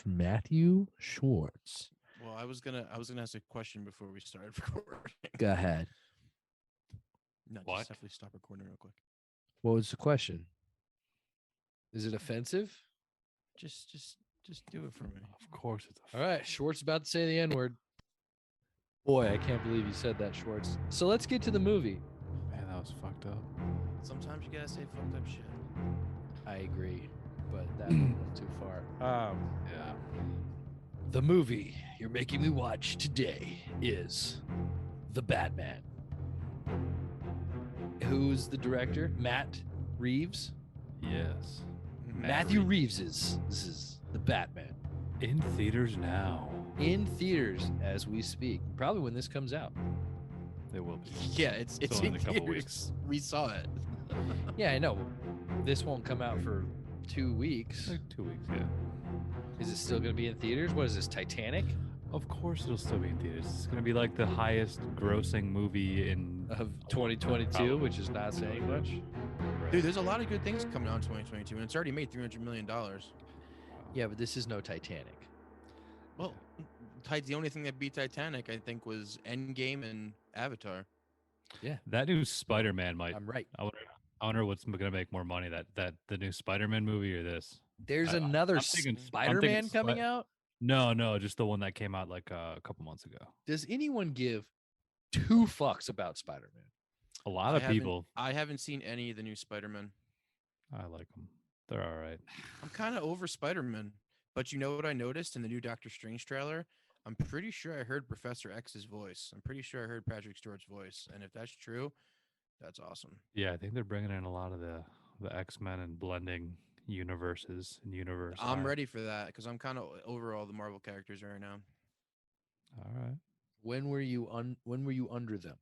Matthew Schwartz. Well, I was gonna ask a question before we started recording. Go ahead. No, What? just definitely stop recording real quick. What was the question? Is it offensive? Just do it for me. Of course it's All right, Schwartz about to say the N-word. Boy, I can't believe you said that, Schwartz. So let's get to the movie. Man, that was fucked up. Sometimes you gotta say fucked up shit. I agree, but that went too far. Yeah. The movie you're making me watch today is The Batman. Who's the director? Matt Reeves. Yes. Matthew Reeves's. This is The Batman. In theaters now. In theaters as we speak. Probably when this comes out. They will be. Yeah, it's only in a couple theaters. weeks. We saw it. Yeah, I know. This won't come out for 2 weeks. Like 2 weeks, yeah. Is it still going to be in theaters? What is this, Titanic? Of course it'll still be in theaters. It's going to be like the highest grossing movie in Of 2022, Probably. which is not saying much. Dude, there's a lot of good things coming out in 2022, and it's already made $300 million. Yeah, but this is no Titanic. Well, the only thing that beat Titanic, I think, was Endgame and Avatar. Yeah, That new Spider-Man might. I'm right. I wonder what's going to make more money, that the new Spider-Man movie or this. There's I- another I'm thinking Spider-Man coming out. No, just the one that came out like a couple months ago. Does anyone give 2 fucks about Spider-Man? A lot of people. I haven't seen any of the new Spider-Man. I like them. They're all right. I'm kind of over Spider-Man. But you know what I noticed in the new Doctor Strange trailer? I'm pretty sure I heard Professor X's voice. I'm pretty sure I heard Patrick Stewart's voice. And if that's true, that's awesome. Yeah, I think they're bringing in a lot of the X-Men and blending universes and universe. I'm ready for that because I'm kind of over all the Marvel characters right now. All right. When were you under them?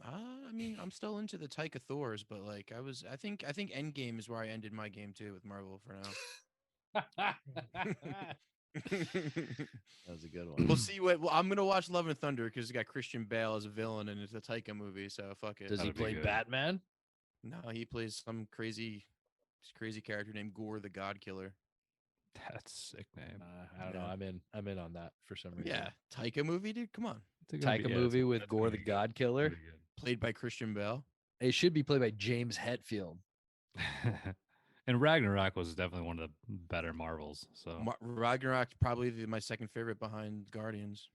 I mean, I'm still into the Taika Thors, but like I think Endgame is where I ended my game too with Marvel for now. That was a good one. We'll see well, I'm gonna watch Love and Thunder because it's got Christian Bale as a villain and it's a Taika movie, so fuck it. Does he That'd be play good. Batman? No, he plays some crazy character named Gore the God Killer. That's a sick name. I don't know. I'm in on that for some reason. Yeah, Taika movie, dude. Come on, It's gonna Taika be- yeah, movie with that's Gore gonna the be God Killer. pretty played by Christian Bale. It should be played by James Hetfield. good. And Ragnarok was definitely one of the better Marvels. So Ragnarok probably my second favorite behind Guardians.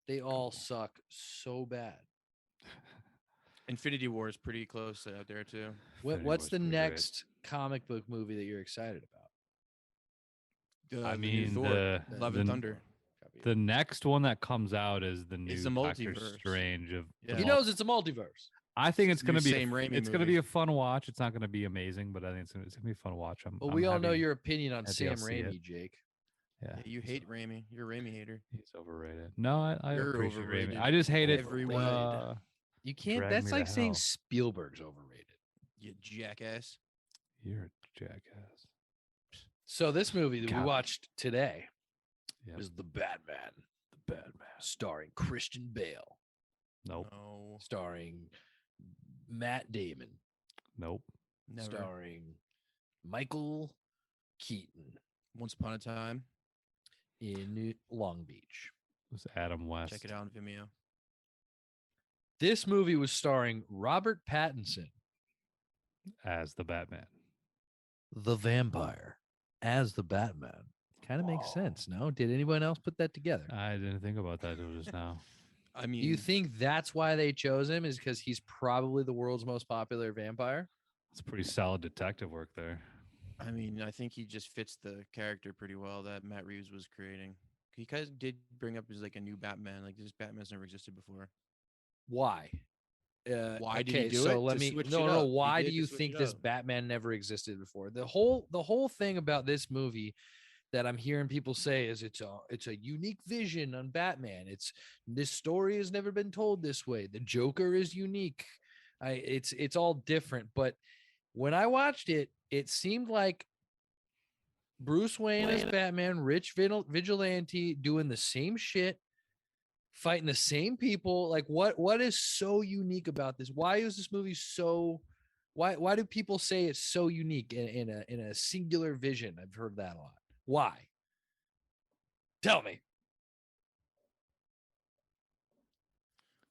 They all suck so bad. Infinity War is pretty close out there too. What's War's the pretty great. next comic book movie that you're excited about? I The new mean, Thor, the Love and Thunder. the next one that comes out is the new It's the Doctor multiverse. Strange of. Yeah. He knows it's a multiverse. I think it's New gonna be Sam Raimi it's gonna movie. be a fun watch. It's not gonna be amazing, but I think it's gonna be a fun watch. Well, we all know happy- your opinion on happy Sam I'll see it. Raimi, Jake. Yeah, Yeah, you hate Raimi. You're a Raimi hater. he's overrated. No, I You're appreciate overrated Raimi. I just hate it. every way. You can't. Drag That's me to like saying hell. Spielberg's overrated. You jackass. You're a jackass. So this movie that we God. watched today Yep. is The Batman, The Batman. starring Christian Bale, Nope. No, starring Matt Damon, Nope. never. starring Michael Keaton Once Upon a Time. in Long Beach. It was Adam West. Check it out on Vimeo. This movie was starring Robert Pattinson, as the Batman. the vampire, as the Batman. Kind of makes sense, no? Did anyone else put that together? I didn't think about that till just now. I mean, Do you think that's why they chose him? Is because he's probably the world's most popular vampire? It's pretty solid detective work there. I think he just fits the character pretty well that Matt Reeves was creating. He kind of did bring up as like a new Batman. Like this Batman's never existed before. Why? Why did he do so it? let To me switch no it no. up. He Why did do to you switch think it this up. Batman never existed before? The whole thing about this movie that I'm hearing people say is it's a unique vision on Batman. This story has never been told this way. The Joker is unique. It's all different. But when I watched it, it seemed like Bruce Wayne as Batman, rich vigilante, doing the same shit, fighting the same people. Like what is so unique about this? Why is this movie so Why do people say it's so unique in a singular vision? I've heard that a lot. Why? Tell me.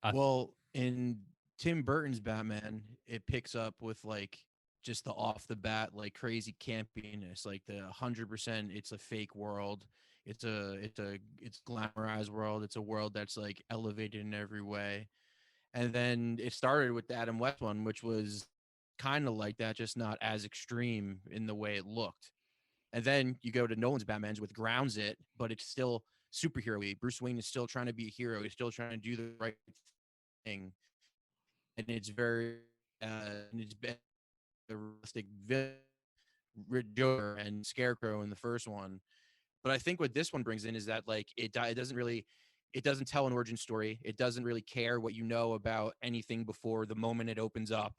I Well, in Tim Burton's Batman, it picks up with like just the off the bat like crazy campiness, like the 100%. It's a fake world. It's glamorized world. It's a world that's like elevated in every way. And then it started with the Adam West one, which was kind of like that, just not as extreme in the way it looked. And then you go to Nolan's Batman's with grounds it, but it's still superhero-y. Bruce Wayne is still trying to be a hero. He's still trying to do the right thing, and it's very and it's been the realistic Joker and Scarecrow in the first one. But I think what this one brings in is that like it doesn't tell an origin story. It doesn't really care what you know about anything before the moment it opens up.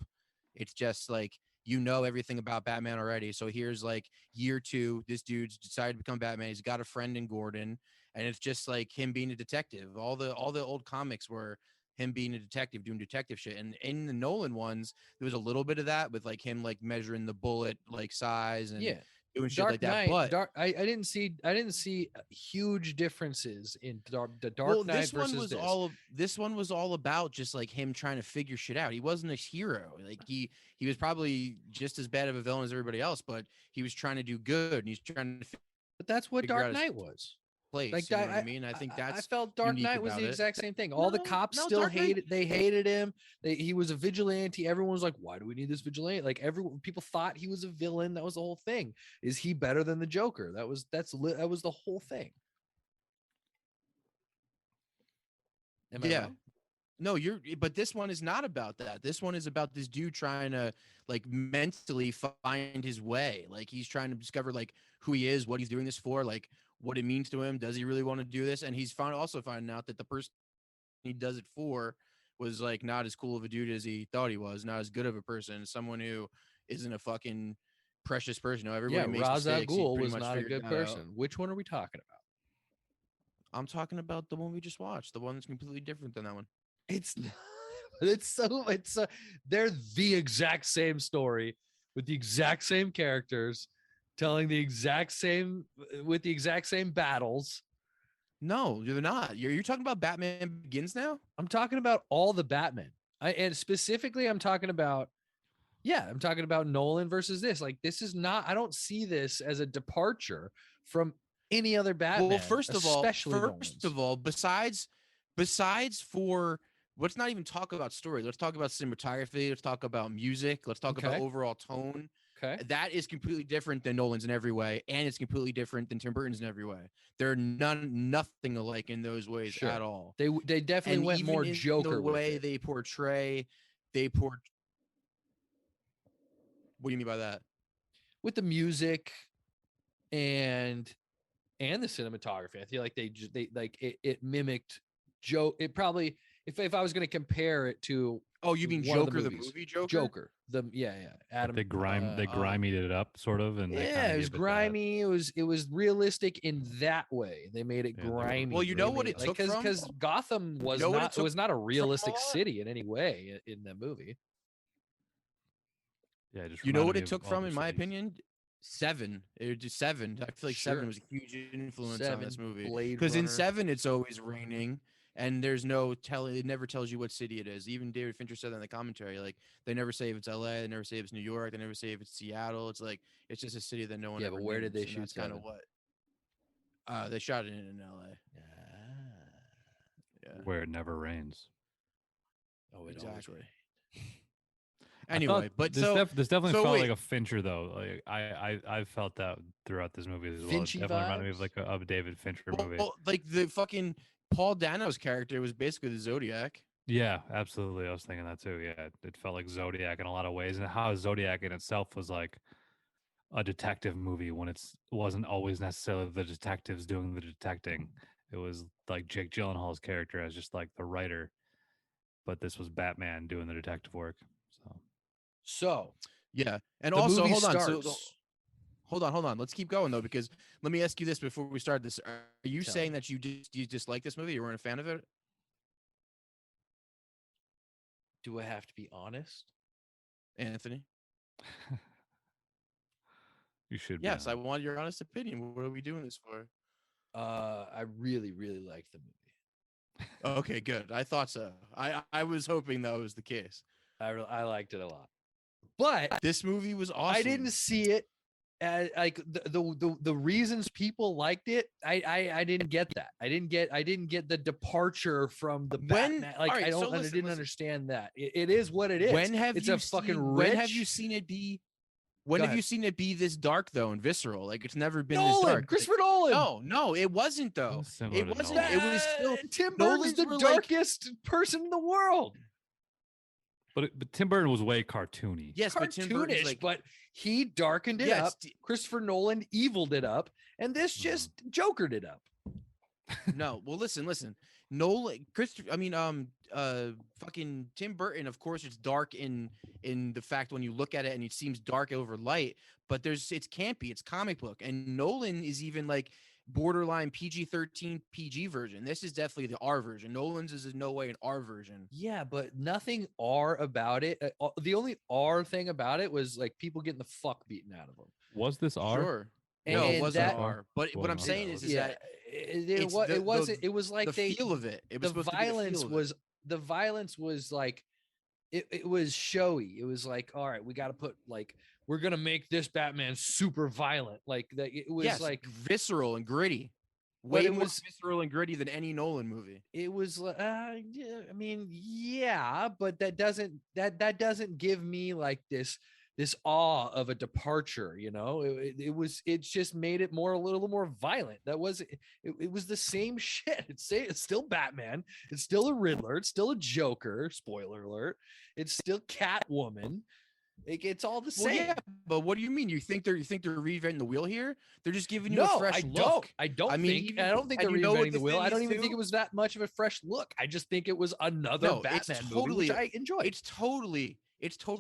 It's just like you know everything about Batman already. So here's like year 2, this dude's decided to become Batman. He's got a friend in Gordon, and it's just like him being a detective. All the old comics were him being a detective, doing detective shit. And in the Nolan ones, there was a little bit of that with like him like measuring the bullet like size and Yeah. doing shit Dark like that. Knight, But I didn't see huge differences in the well, Dark Knight versus this. this one was all about just like him trying to figure shit out. He wasn't a hero. Like he was probably just as bad of a villain as everybody else, but he was trying to do good and he's trying to But that's what figure out Dark his Knight was. place. Like You know what I mean? I think I that's felt Dark unique Knight was the about it. exact same thing. All the cops No, still Dark Knight. hated. They hated him. He was a vigilante. Everyone was like, "Why do we need this vigilante?" Like everyone, people thought he was a villain. That was the whole thing. Is he better than the Joker? That was the whole thing. Am I Yeah. wrong? No, but this one is not about that. This one is about this dude trying to like mentally find his way. Like he's trying to discover like who he is, what he's doing this for, like what it means to him. Does he really want to do this? And he's also finding out that the person he does it for was like not as cool of a dude as he thought he was, not as good of a person, someone who isn't a fucking precious person. You know, Yeah, everybody makes Ra's al mistakes. He's Ghul pretty was much not a figured good that out. person. Which one are we talking about? I'm talking about the one we just watched, the one that's completely different than that one. It's not, they're the exact same story with the exact same characters, telling the exact same with the exact same battles. No, you're not. You're talking about Batman Begins now? I'm talking about all the Batman. And specifically I'm talking about Nolan versus this. Like this is not I don't see this as a departure from any other Batman, Well, especially Nolan's. besides for let's not even talk about story. Let's talk about cinematography. Let's talk about music. Let's talk about Okay. overall tone. Okay. That is completely different than Nolan's in every way, and it's completely different than Tim Burton's in every way. They're nothing alike in those ways at all. They definitely And went even more in Joker the with way it. they port. What do you mean by that? With the music and the cinematography. I feel like they like it mimicked Joe. It probably if I was going to compare it to Oh, you mean one of Joker, the movies, movie Joker? Joker. Adam. they grimied it up sort of, and they kind Yeah, of it was gave it that. grimy. It was realistic in that way. They made it Yeah, grimy. Well, you know They what made it took from? because Gotham was You know what it not took was not a from a realistic lot? city in any way in the movie. Yeah, it just You know reminded what me it of took all from, the in my cities. opinion? Seven. It just Seven. I feel like Sure. Seven was a huge influence on Seven, this movie. Blade Because in Runner. Seven, it's always raining, and there's no telling. It never tells you what city it is. Even David Fincher said that in the commentary. Like they never say if it's L.A. They never say if it's New York. They never say if it's Seattle. It's like it's just a city that no one Yeah, ever but where did names, they and shoot that's kind of Seven? what they shot it in L.A. Yeah, Where it never rains. Oh, it always exactly. rained. Anyway, but this definitely so felt wait. like a Fincher though. Like I felt that throughout this movie as well. It Finchy definitely reminded me of vibes? like a David Fincher movie. Well, like the fucking Paul Dano's character was basically the Zodiac. Yeah, absolutely. I was thinking that too. Yeah, it felt like Zodiac in a lot of ways, and how Zodiac in itself was like a detective movie when it wasn't always necessarily the detectives doing the detecting. It was like Jake Gyllenhaal's character as just like the writer, but this was Batman doing the detective work. So So Yeah, and the also movie hold on. So starts. hold on. Let's keep going though, because let me ask you this before we start this: are you Tell saying me. that you dislike this movie? You weren't a fan of it? Do I have to be honest? Anthony? You should be. Yes, I on. want your honest opinion. What are we doing this for? I really, really like the movie. Okay, good. I thought so. I was hoping that was the case. I liked it a lot, but This movie was awesome. I didn't see it as like the reasons people liked it. I didn't get that. I didn't get the departure from the Batman. Like all right, I don't. so I listen, didn't understand that. It is what it is. When have it's you a fucking seen, rich. When have you seen it be? When Go have ahead. you seen it be this dark though and visceral? Like it's never been Nolan, this dark. Christopher Nolan. No, it wasn't though. Similar It to wasn't. Nolan. It was still Tim Burton's Nolan's the were like- darkest person in the world. But Tim Burton was way cartoony. yes, but Tim Burton's Cartoonish, like but he darkened it yes, up. Christopher Nolan eviled it up, and this just jokered it up. no. Well, listen. Nolan, fucking Tim Burton. Of course, it's dark in the fact when you look at it and it seems dark over light. But it's campy. It's comic book, and Nolan is even like borderline PG-13 PG version. This is definitely the R version. Nolan's is in no way an R version. Yeah, but nothing R about it. The only R thing about it was like people getting the fuck beaten out of them. Was this R? Sure. No, it And wasn't that- R. But what I'm Well, saying no, is yeah, that it wasn't. It was like the they feel of it. It was the supposed to be the violence feel of it. was the violence was like it was showy. It was like, all right, we got to put like we're gonna make this Batman super violent. Like that. It was yes, like visceral and gritty. But Way it more was- visceral and gritty than any Nolan movie. it was. Yeah, I mean, yeah, but that doesn't give me like this awe of a departure. You know, it just made it a little more violent. That was it was the same shit. It's still Batman. It's still a Riddler. It's still a Joker. Spoiler alert. It's still Catwoman. It's all the Well, same. yeah, but what do you mean? You think they're reinventing the wheel here? They're just giving you No, a fresh I look. don't. I don't I mean, think. even- I don't think they're and you know what reinventing the the wheel. thing I don't is, even think too? it was that much of a fresh look. I just think it was another No, it's Batman movie, which I enjoyed. It's totally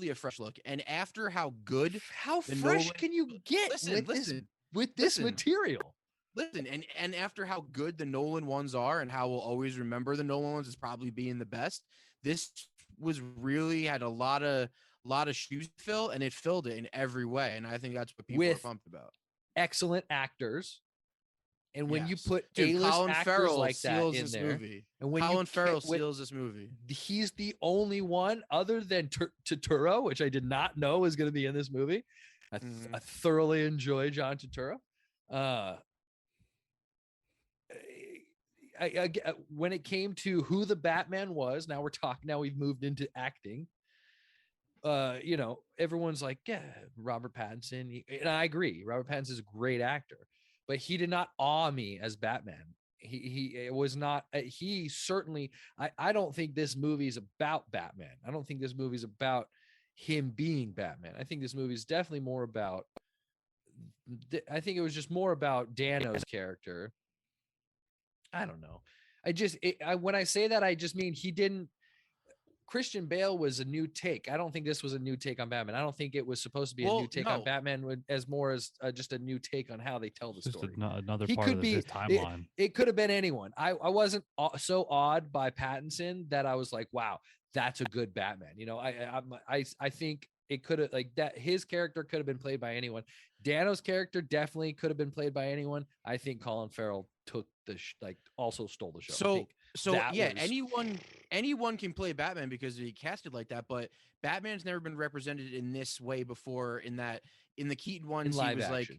a fresh look. And after how good, How the fresh Nolan- can you get with this listen. material? listen, and after how good the Nolan ones are, and how we'll always remember the Nolan ones as probably being the best, this was really had a lot of shoes to fill, and it filled it in every way. And I think that's what people With are pumped about. Excellent actors, and when you Yes. put Dude, A-list Colin actors Farrell like that seals in this there, movie. and when Colin you Farrell when- seals this movie. he's the only one other than Turturro, which I did not know was going to be in this movie. I thoroughly enjoy John Turturro. When it came to who the Batman was, now we've moved into acting. Everyone's like, yeah, Robert Pattinson. And I agree. Robert Pattinson is a great actor, but he did not awe me as Batman. He was not, he certainly, I don't think this movie is about Batman. I don't think this movie is about him being Batman. I think this movie is definitely more about, I think it was just more about Dano's character. I don't know. When I say that, I just mean Christian Bale was a new take. I don't think this was a new take on Batman. I don't think it was supposed to be a new take on Batman as more as just a new take on how they tell the Just story. another He part could of be his timeline. It could have been anyone. I wasn't so awed by Pattinson that I was like, wow, that's a good Batman. I think it could have like that. His character could have been played by anyone. Dano's character definitely could have been played by anyone. I think Colin Farrell took also stole the show. So yeah, anyone can play Batman because he casted like that, but Batman's never been represented in this way before. In the Keaton ones, he was like,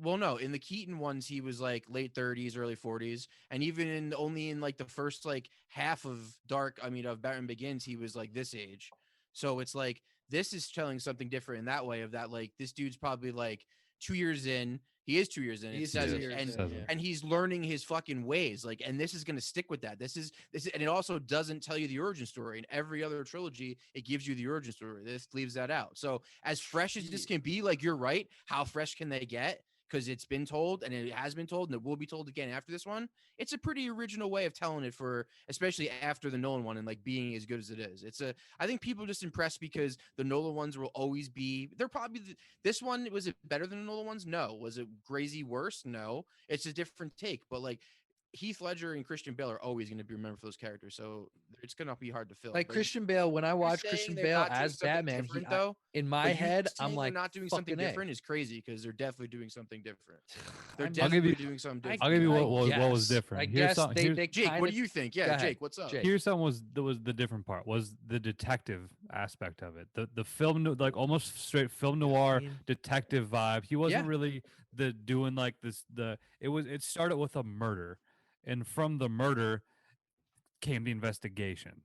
well, no, in the Keaton ones, he was like late 30s, early 40s, and even only in like the first like half of Batman Begins, he was like this age. So it's like this is telling something different in that way of that like this dude's probably like 2 years in. He is 2 years in. He's It says 2 it, years and in, yeah. and he's learning his fucking ways. Like, and this is gonna stick with that. This is, and it also doesn't tell you the origin story. In every other trilogy, it gives you the origin story. This leaves that out. So as fresh as this can be, like you're right. How fresh can they get? Because it's been told, and it has been told, and it will be told again after this one. It's a pretty original way of telling it, especially after the Nolan one, and like being as good as it is. I think people are just impressed because the Nolan ones will always be. They're probably this one, was it better than the Nolan ones? No. Was it crazy worse? No. It's a different take, but like Heath Ledger and Christian Bale are always going to be remembered for those characters, so it's going to be hard to fill. Like But Christian Bale, when I you're watch saying Christian they're Bale not doing as something Batman, different, though. in my But you head, I'm saying like, they're not doing something fucking A. different is crazy because they're definitely doing something different. They're I'm- I'll give definitely you- doing something I- different. I'll give you I what was guess. different. I Here's guess some- they here's- they Jake, kind what of do you think? Go Yeah, ahead. Jake, what's up? Jake. Here's something was the different part was the detective aspect of it. The film like almost straight film noir mean- detective vibe. He wasn't Yeah. really the doing like this. It started with a murder, and from the murder came the investigation.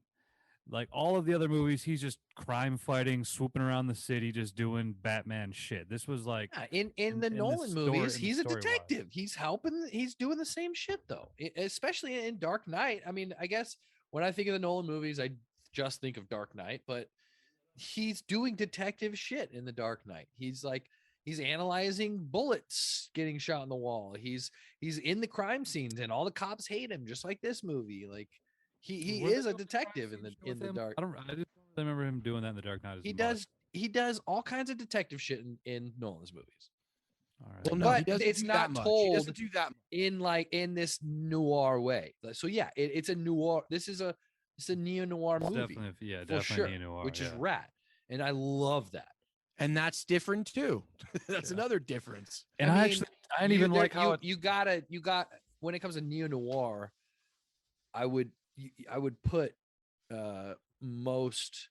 Like all of the other movies, he's just crime fighting, swooping around the city, just doing Batman shit. This was like Yeah, in the in the Nolan story- movies, in the he's a story-wise. detective. He's helping. He's doing the same shit though, especially in Dark Knight. I mean, I guess when I think of the Nolan movies, I just think of Dark Knight, but he's doing detective shit in the Dark Knight. He's analyzing bullets getting shot in the wall. He's in the crime scenes, and all the cops hate him, just like this movie. Like he Were is they a doing detective crime in the scenes with him? Dark. I just don't remember him doing that in the Dark Knight. He does all kinds of detective shit in Nolan's movies. All right. Well, no, But he doesn't it's do not that much. He told doesn't do that much. in this noir way. So yeah, it's a noir. It's a neo noir movie Definitely, for sure, neo-noir, which is yeah. Rat, and I love that. And that's different too. That's Yeah. another difference. And I didn't even like how you got when it comes to neo noir, I would put most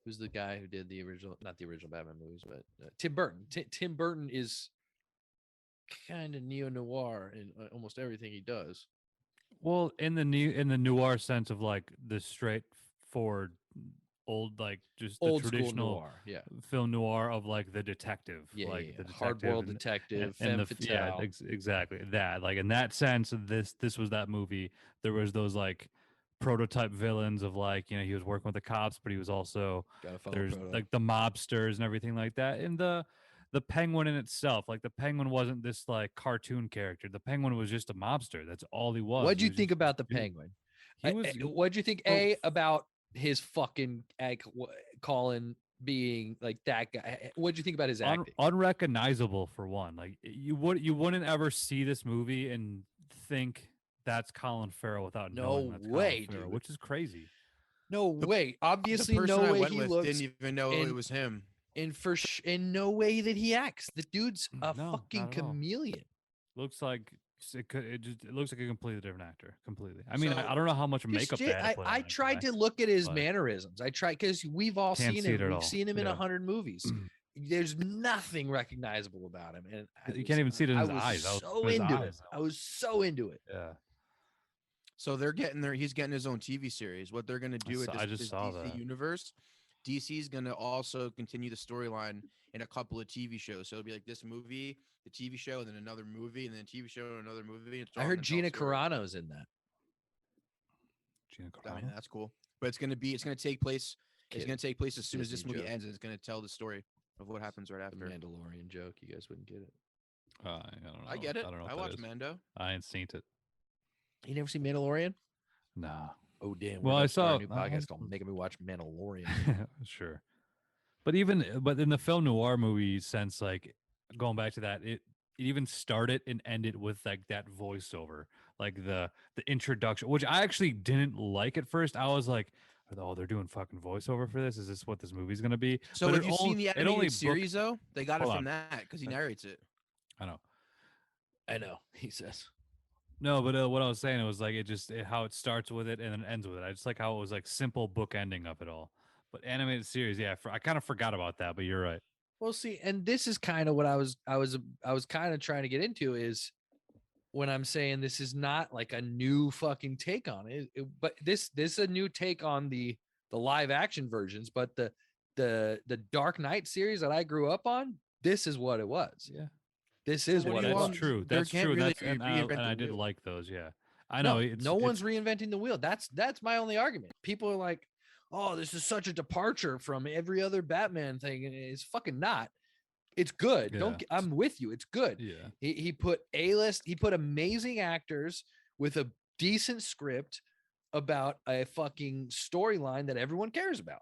who's the guy who did the original, not the original Batman movies, but Tim Burton. Tim Burton is kind of neo noir in almost everything he does. well in the noir sense of like the straightforward old like just the Old school traditional noir, yeah, film noir of like the detective, yeah, like yeah, the detective hard-boiled and- detective, and femme the yeah fatale. exactly that, like in that sense this was that movie. There was those like prototype villains of like, he was working with the cops, but he was also Gotta follow there's proto. like the mobsters and everything like that. And the penguin in itself, like the penguin wasn't this like cartoon character. The penguin was just a mobster. That's all he was. What'd He you was think just about the dude. penguin? He was What'd you think about his fucking Colin being like that guy? What'd you think about his acting? unrecognizable for one. Like you wouldn't ever see this movie and think that's Colin Farrell without knowing No that's way, Colin Farrell, dude. which is crazy. No way. The Obviously, person no I way went he with looks, didn't even know and- it was him. and in no way that he acts. The dude's a No, fucking not at all. chameleon. Looks like it looks like a completely different actor. Completely. I mean, So, I don't know how much Just makeup they shit. had to put on I that tried guy. to look at his but- mannerisms. I tried because we've all Can't seen see it him. at We've all. seen him in Yeah. 100 movies. There's nothing recognizable about him, and You can't even see it in his I was eyes. That was so his into it. eyes. I was so into it. Yeah. So he's getting his own TV series. What they're gonna do with I this just saw DC that. universe, DC's gonna also continue the storyline in a couple of TV shows. So it'll be like this movie, the TV show, and then another movie, and then a TV show, and another movie. It's I all heard gonna tell a Gina story. Carano's in that. Gina I mean, Carano? that's cool. But it's gonna take place. It's Kid. gonna take place as soon as this Disney movie joke. ends, and it's gonna tell the story of what happens right The after. Mandalorian joke. You guys wouldn't get it. I don't know. I get it. I don't know. I watch Mando. I ain't seen it. You never seen Mandalorian? Nah. Oh damn! Well, We're I gonna start saw- a new podcast called "Making Me Watch Mandalorian." Sure. But in the film noir movie sense, like going back to that, it even started and ended with like that voiceover, like the introduction, which I actually didn't like at first. I was like, oh, they're doing fucking voiceover for this. Is this what this movie's gonna be? So But have it you only- seen the it only animated series though? They got it Hold from on. that because he Uh, narrates it. I know. I know. He says. No, but what I was saying, it was like how it starts with it and then ends with it. I just like how it was like simple book ending of it all. But animated series, yeah, I kind of forgot about that. But you're right. Well, see, and this is kind of what I was kind of trying to get into is when I'm saying this is not like a new fucking take on it, but this is a new take on the live action versions. But the Dark Knight series that I grew up on, this is what it was. Yeah, This is what what do it you was. want? true. There That's can't true. really That's and reinvent I the did wheel. like those. Yeah, I know. No one's reinventing the wheel. That's my only argument. People are like, "Oh, this is such a departure from every other Batman thing," and it's fucking not. It's good. Yeah. I'm with you. It's good. Yeah. He put A-list. He put amazing actors with a decent script about a fucking storyline that everyone cares about.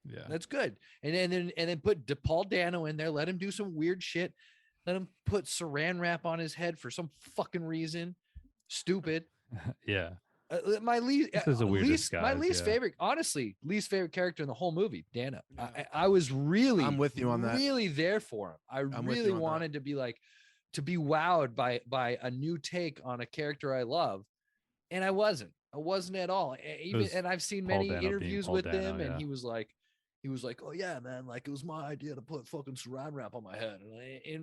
Yeah. That's good. And then put Paul Dano in there. Let him do some weird shit. Let him put saran wrap on his head for some fucking reason. Stupid. Yeah. My least, This is a weird my disguise, least yeah. favorite, honestly, least favorite character in the whole movie, Dano. Yeah. I was really, I'm with you on that. really there for him. I I'm with really you on that. wanted to be like, to be wowed by a new take on a character I love, and I wasn't. I wasn't at all. was And I've seen Paul many Dano being interviews Paul with Dano, him, and yeah. he was like, oh yeah, man, like it was my idea to put fucking saran wrap on my head,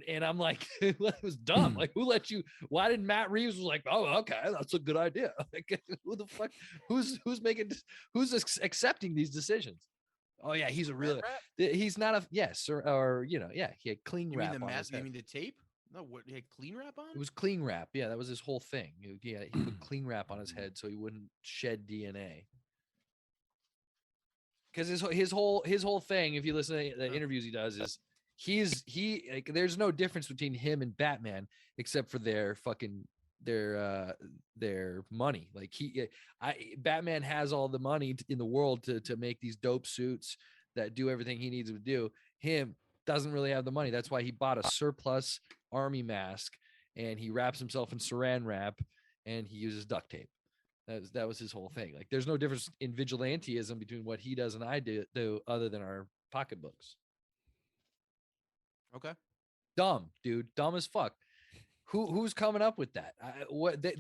and I'm like, it was dumb. Like, who let you? Why did Matt Reeves was like, oh okay, that's a good idea? Like, who the fuck? Who's making? Who's accepting these decisions? Oh yeah, he's a real. He's not a yes or you know yeah. He had clean You wrap mean the on his mask? head. You mean the tape? No, what he had clean wrap on? It was clean wrap. Yeah, that was his whole thing. Yeah, he put clean wrap on his head so he wouldn't shed DNA. Because his whole thing, if you listen to the interviews he does, is he like there's no difference between him and Batman except for their fucking their money. Like Batman has all the money in the world to make these dope suits that do everything he needs to do. Him doesn't really have the money. That's why he bought a surplus army mask and he wraps himself in saran wrap and he uses duct tape. That was his whole thing. Like, there's no difference in vigilanteism between what he does and I do other than our pocketbooks. Okay. Dumb, dude. Dumb as fuck. Who's coming up with that?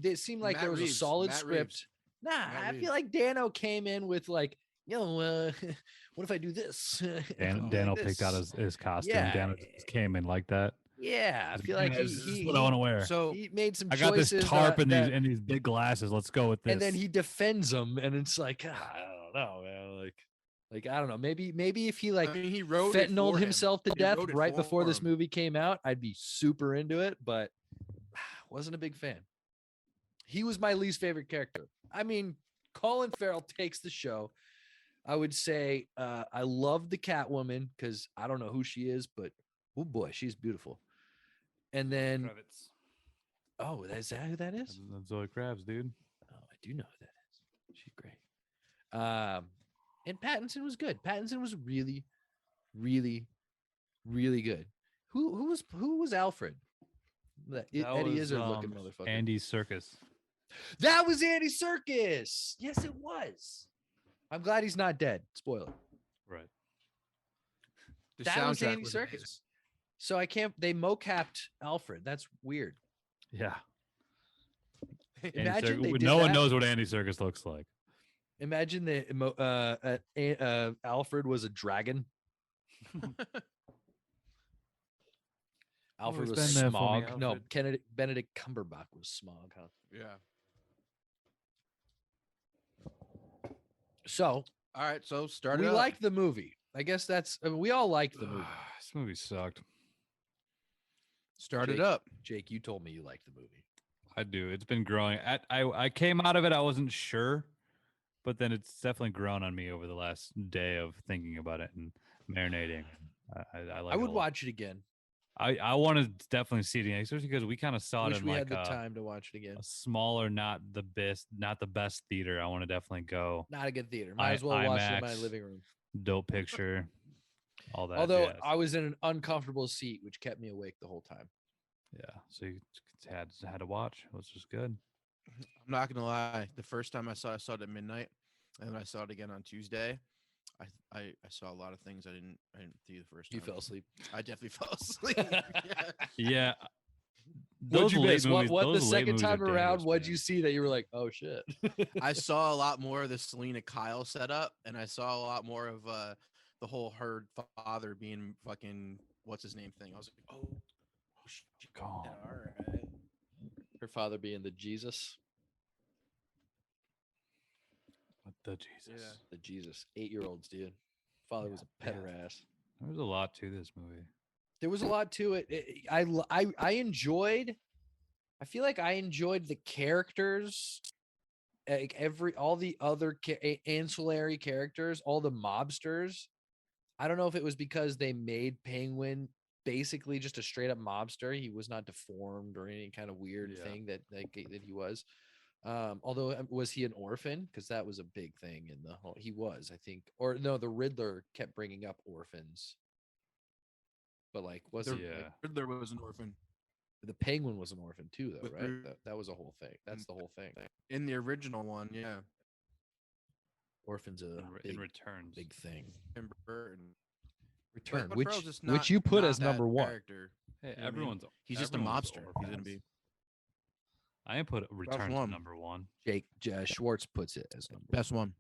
They seemed like Matt there was Reeves. a solid Matt script. Reeves. Nah, Matt I Reeves. feel like Dano came in with like, you know, what if I do this? Dano picked out his costume. Yeah. Dano just came in like that. Yeah, I feel like this is what I want to wear. So he made some I got this choices tarp and that, these big glasses. Let's go with this. and then he defends them, and it's like, I don't know, man. Like I don't know. Maybe if he like I mean, he wrote it fentanyled for himself to him. He death wrote it right for before this him. movie came out, I'd be super into it, but wasn't a big fan. He was my least favorite character. I mean, Colin Farrell takes the show. I would say I love the Catwoman because I don't know who she is, but oh boy, she's beautiful. And then, oh, is that who that is? That's Zoe Kravitz, dude. Oh, I do know who that is. She's great. And Pattinson was good. Pattinson was really, really, really good. Who was Alfred? Eddie Izzard looking motherfucker. Andy Serkis. That was Andy Serkis. Yes, it was. I'm glad he's not dead. Spoiler. Right. The That was soundtrack Andy was Serkis. amazing. So I can't. They mocapped Alfred. That's weird. Yeah. Imagine they did no one that. knows what Andy Serkis looks like. Imagine that Alfred was a dragon. Alfred Always was been there for me, Smog. No, Alfred. Benedict Cumberbatch was Smog. Huh? Yeah. So All right. So start we it up. liked the movie. I guess we all liked the movie. This movie sucked. Start Jake. it up. Jake, you told me you liked the movie. I do. It's been growing. I came out of it. I wasn't sure, but then it's definitely grown on me over the last day of thinking about it and marinating. I like. I would watch it again. I want to definitely see it again, especially because we kind of saw Wish it in we like had the time to watch it again. a smaller, not the best theater. I want to definitely go. Not a good theater. Might as well watch it in my IMAX, living room. Dope picture, all that. Although jazz. I was in an uncomfortable seat, which kept me awake the whole time. Yeah, so you had to watch. It was just good. I'm not gonna lie. The first time I saw it at midnight, and then I saw it again on Tuesday. I saw a lot of things I didn't see the first time. You fell asleep. I definitely fell asleep. Yeah. What'd you miss? movies- What the those late second movies are time around? dangerous, What'd man. you see that you were like, oh shit? I saw a lot more of the Selena Kyle setup, and I saw a lot more of the whole her father being fucking what's his name thing. I was like, oh shit, Calm. all right. Her father being the Jesus. What the Jesus? Yeah. The Jesus. 8-year-olds, dude. Father was a pederast. There was a lot to this movie. There was a lot to it. I enjoyed. I feel like I enjoyed the characters, like all the other ancillary characters, all the mobsters. I don't know if it was because they made Penguin basically just a straight up mobster. He was not deformed or any kind of weird thing that he was. Although was he an orphan? Because that was a big thing in the whole. He was, I think, or no. The Riddler kept bringing up orphans. but like wasn't Yeah. like Riddler was an orphan the Penguin was an orphan too, though, With right? Ru- That was a whole thing. That's the whole thing. in the original one. Yeah, Orphans a In returns. big thing. Tim Burton. Return, But Farrell's just which you put not as that number one. character. Hey, You know what I mean? everyone's He's just a everyone's mobster. He's gonna be. I ain't put returns one. number one. Jake Schwartz puts it as number Best one.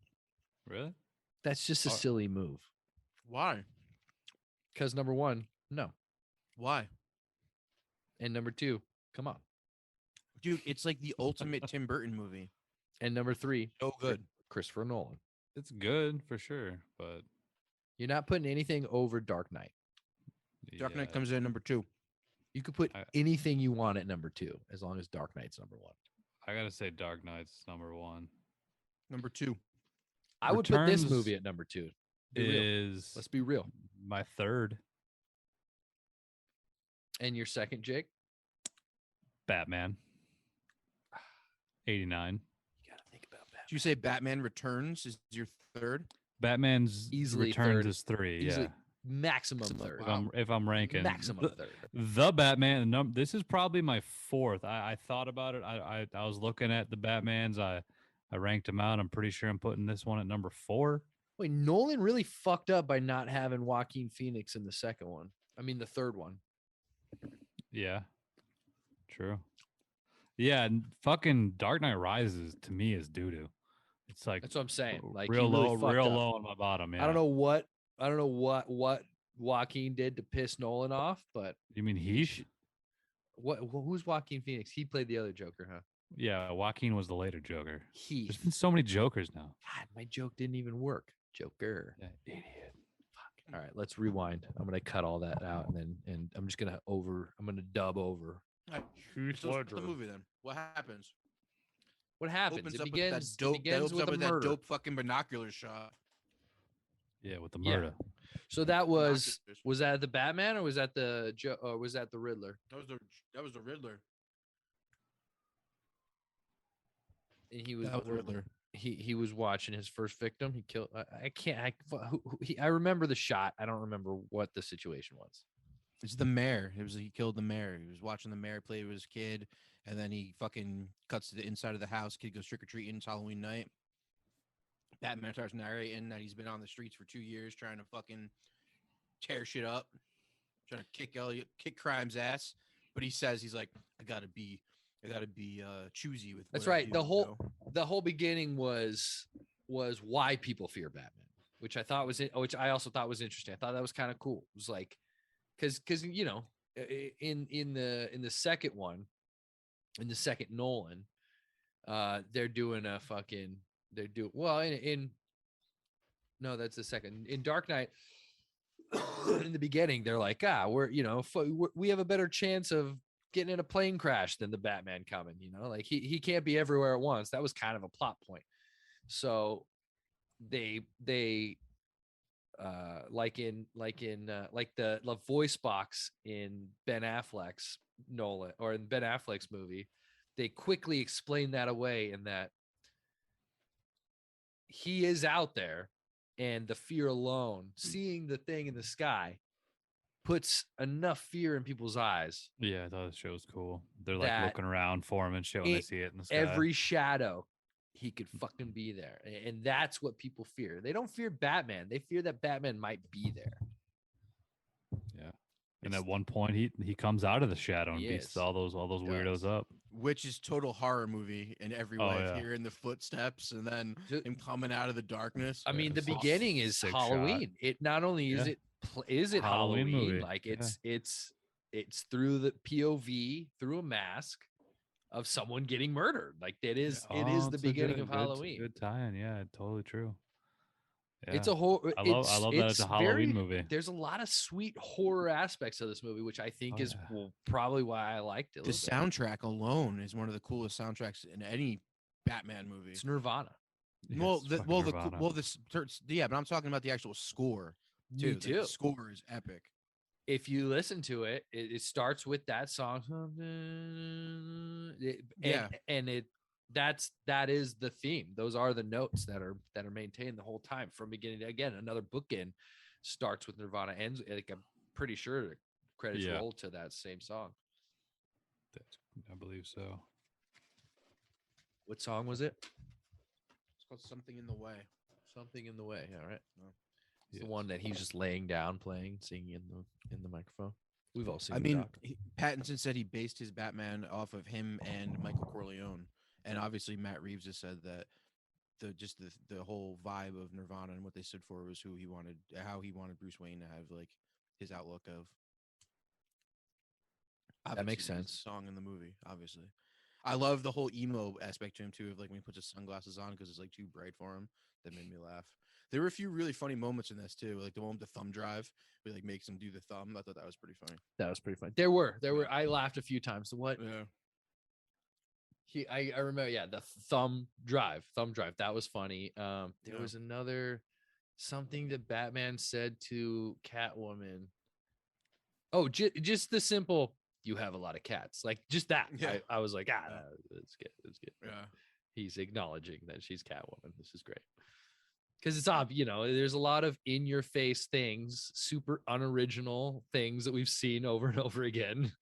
Really? one. That's just a Oh. silly move. Why? Because number one, no, Why? and number two, come on, Dude, it's like the ultimate Tim Burton movie. and number three, So good. Christopher Nolan. It's good for sure, but You're not putting anything over Dark Knight. Dark yeah, Knight comes in number 2. You could put I- anything you want at number two, as long as Dark Knight's number one. I gotta say, Dark Knight's number one. Number 2. I would put this Returns movie at number two. Be real. Is Let's be real. my third And your second, Jake? Batman. 89. You gotta think about that. Did you say Batman Returns is your third? Batman's Easily returns third. is 3. Easily Yeah. maximum third. If I'm ranking Maximum third. the Batman, this is probably my fourth. I thought about it. I was looking at the Batmans. I ranked them out. I'm pretty sure I'm putting this one at number 4. Wait, Nolan really fucked up by not having Joaquin Phoenix in the second one. I mean, the third one. Yeah. True. Yeah, and fucking Dark Knight Rises to me is doo-doo. It's like That's what I'm saying. Like real he really low, fucked real up. low on my bottom. Yeah. I don't know what Joaquin did to piss Nolan off, but You mean he? who's Joaquin Phoenix? He played the other Joker, huh? Yeah, Joaquin was the later Joker. He. There's been so many Jokers now. God, my joke didn't even work. Joker. Yeah, idiot. All right, let's rewind. I'm gonna cut all that out, and I'm just gonna dub over. So what's the movie then? What happens? What happens? Opens It up with begins, that dope. it begins with a that murder. dope fucking binocular shot. Yeah, with the Yeah. murder. So that was Binoculars. that the Batman or was that the or was that the Riddler? That was the Riddler. And he was That was the Riddler. he was watching his first victim. He killed. I can't. I remember the shot. I don't remember what the situation was. It's the mayor. He killed the mayor. He was watching the mayor play with his kid, and then he fucking cuts to the inside of the house. Kid goes trick or treating. It's Halloween night. Batman starts narrating that he's been on the streets for 2 years trying to fucking tear shit up, trying to kick crime's ass. But he says he's like, I gotta be choosy with. That's what I right. do, The you whole know? the whole beginning was why people fear Batman, which I also thought was interesting. I thought that was kind of cool. It was like because you know in the second one, in the second Nolan, they're doing a fucking no, that's the second. In Dark Knight, in the beginning, they're like, we have a better chance of getting in a plane crash than the Batman coming, like he can't be everywhere at once. That was kind of a plot point. So they like the voice box in Ben Affleck's Nolan or in Ben Affleck's movie, they quickly explain that away in that he is out there and the fear alone, seeing the thing in the sky, puts enough fear in people's eyes. Yeah, I thought the show was cool. They're like That looking around for him and shit when they see it in the sky. Every shadow, he could fucking be there. And that's what people fear. They don't fear Batman. They fear that Batman might be there. Yeah. And at one point he comes out of the shadow and He beats is. all those He weirdos does. up. Which is total horror movie in every Oh, way. yeah. Hearing the footsteps and then Ju- him coming out of the darkness. I mean, the it's a beginning is sick shot. Halloween. It not only is Yeah. is it Halloween Halloween, movie. like Yeah. it's through the POV, through a mask of someone getting murdered. Like it is Oh, the it's a beginning good- of good- Halloween. Good tie-in. Yeah, totally true. It's Yeah. a whole. I love that it's a Halloween movie. There's a lot of sweet horror aspects of this movie, which I think Oh, is yeah. probably why I liked it. a The little bit. soundtrack alone is one of the coolest soundtracks in any Batman movie. It's Nirvana. Yeah, Well, it's the fucking well, the Nirvana. well, this yeah, but I'm talking about the actual score too. Me The too. score is epic. If you listen to it, it starts with that song. Yeah. And that is the theme. Those are the notes that are maintained the whole time from beginning to again. Another bookend starts with Nirvana, ends like I'm pretty sure credits Yeah. roll to that same song. I believe so. What song was it? It's called Something in the Way. Something in the Way. All right. It's the Yes. one that he's just laying down, playing, singing in the microphone. We've all seen. I the mean, doc. Pattinson said he based his Batman off of him and Michael Corleone, and obviously Matt Reeves has said that the whole vibe of Nirvana and what they stood for was how he wanted Bruce Wayne to have like his outlook of. That makes Obviously, because sense. the song in the movie, obviously. I love the whole emo aspect to him too, of like when he puts his sunglasses on because it's like too bright for him. That made me laugh. There were a few really funny moments in this too, like the one with the thumb drive, where he, like makes him do the thumb. I thought that was pretty funny. That was pretty funny. There were. I laughed a few times. So what? Yeah. I remember. Yeah, the thumb drive. That was funny. There Yeah. was another something that Batman said to Catwoman. Oh, just the simple. You have a lot of cats. Like just that. Yeah. I was like, Yeah. that's good. That's good. Yeah. He's acknowledging that she's Catwoman. This is great. Because it's obvious, there's a lot of in-your-face things, super unoriginal things that we've seen over and over again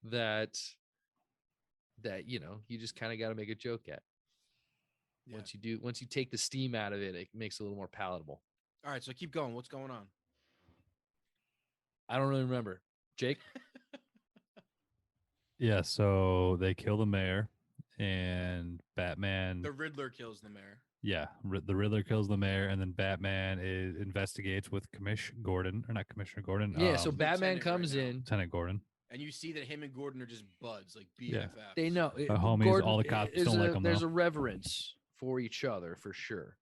that you just kind of got to make a joke at. Yeah. Once you take the steam out of it, it makes it a little more palatable. All right, so keep going. What's going on? I don't really remember. Jake? Yeah, so they kill the mayor, and Batman. The Riddler kills the mayor. Yeah, the Riddler kills the mayor, and then Batman investigates with Commissioner Gordon. Yeah, so Lieutenant Batman comes right now. in. Lieutenant Gordon. And you see that him and Gordon are just buds, like BFFs. Yeah. They know. Homies, Gordon, all the cops is don't like him, There's though. a reverence for each other, for sure.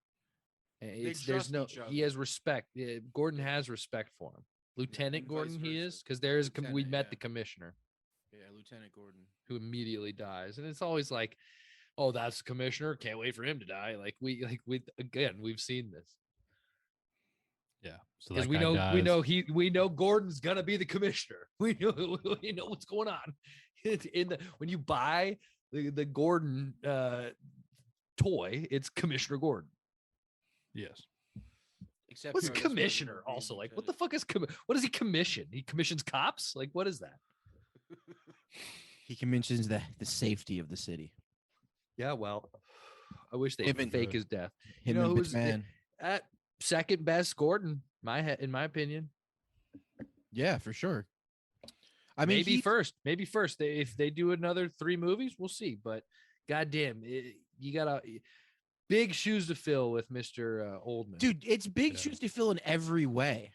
trust each other. He has respect. Gordon has respect for him. Lieutenant and Gordon, vice he versa. is, because there is we Lieutenant, met yeah. the commissioner. Yeah, Lieutenant Gordon. Who immediately dies, and it's always like, oh, that's the commissioner. Can't wait for him to die. We've seen this. Yeah, so Because that we guy we know Gordon's gonna be the commissioner. We know what's going on. When you buy the Gordon toy, it's Commissioner Gordon. Yes. Except What's for this one, commissioner being also like? What the lieutenant. fuck is what does he commission? He commissions cops? Like, what is that? He commissions the safety of the city. Yeah, well, I wish they Him and- fake his death. Him know and who was McMahon. at second best Gordon, in my opinion. Yeah, for sure. I mean, maybe first. If they do another 3 movies, we'll see. But goddamn, you got big shoes to fill with Mr. Oldman. dude, it's big Yeah. shoes to fill in every way.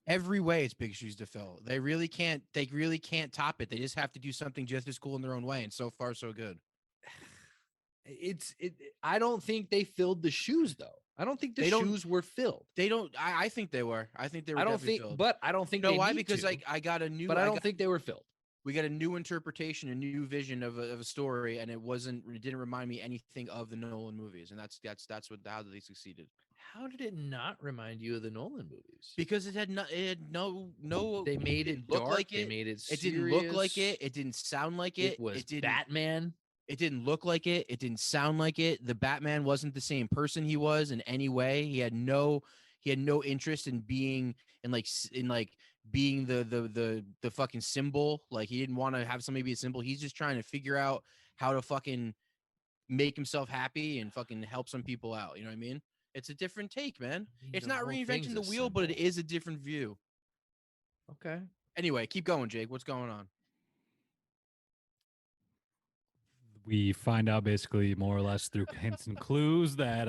Every way, it's big shoes to fill. They really can't top it. They just have to do something just as cool in their own way. And so far, so good. I don't think they filled the shoes though. I don't think the shoes were filled. They don't. I think they were. I think they were. I don't think, filled. but I don't think. No, they why? need Because to, I got a new. But I don't think they were filled. We got a new interpretation, a new vision of a story, and it didn't remind me anything of the Nolan movies, and that's how they succeeded. How did it not remind you of the Nolan movies? Because it had no. They made it look dark. like They it. made it. It didn't look like it. It didn't sound like it. It was it didn't, Batman. It didn't look like it. It didn't sound like it. The Batman wasn't the same person he was in any way. He had no interest in being being the fucking symbol. Like he didn't want to have somebody be a symbol. He's just trying to figure out how to fucking make himself happy and fucking help some people out. You know what I mean? It's a different take, man. It's not reinventing the wheel, but it is a different view. Okay. Anyway, keep going, Jake. What's going on? We find out basically more or less through hints and clues that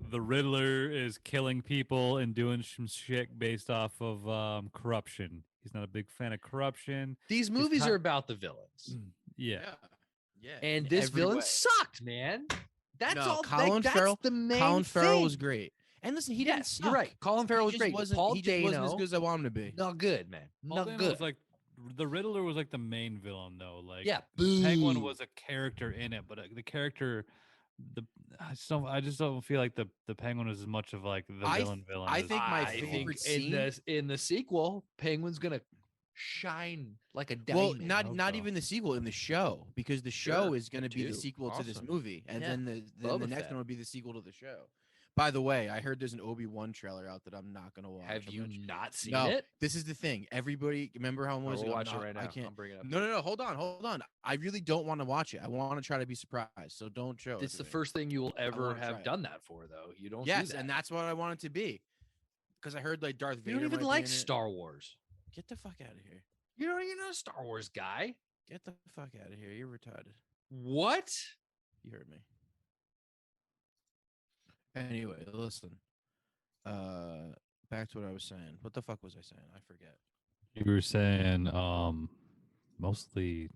the Riddler is killing people and doing some shit based off of corruption. He's not a big fan of corruption. These movies are about the villains. Yeah. And this villain sucked, man. That's all. Colin Farrell. The main Colin Farrell thing. was great. And listen, he didn't suck. You're right. Colin Farrell was great. Paul He just wasn't as Dano, good as I want him to be. not good, man. Paul Not Dano good. was like the Riddler was like the main villain though. Like Yeah, Penguin boo. was a character in it, but the character, I just don't feel like the Penguin was as much of like the villain. I as- think my I favorite think scene. in the sequel, Penguin's gonna shine like a diamond. Well, not Okay. even the sequel, in the show, because the show Sure, is going to be the too. sequel to this Awesome. movie, and Yeah. then the Boba next Fett. one will be the sequel to the show. By the way, I heard there's an Obi-Wan trailer out that I'm not gonna watch. Have you not seen No, it? this is the thing. Everybody, remember how All right, was we'll ago? watch it No, right now. I can't. I'll bring it up. No. Hold on. I really don't want to watch it. I want to try to be surprised. So don't show it. It's to the me. first thing you will ever wanna try have it. done that for, though. You don't. Yes, do that. and that's what I want it to be. Because I heard like Darth Vader. You don't even might be like in it. Star Wars. Get the fuck out of here. You don't even know a Star Wars guy. Get the fuck out of here. You're retarded. What? You heard me. Anyway, listen. Back to what I was saying. What the fuck was I saying? I forget. You were saying mostly.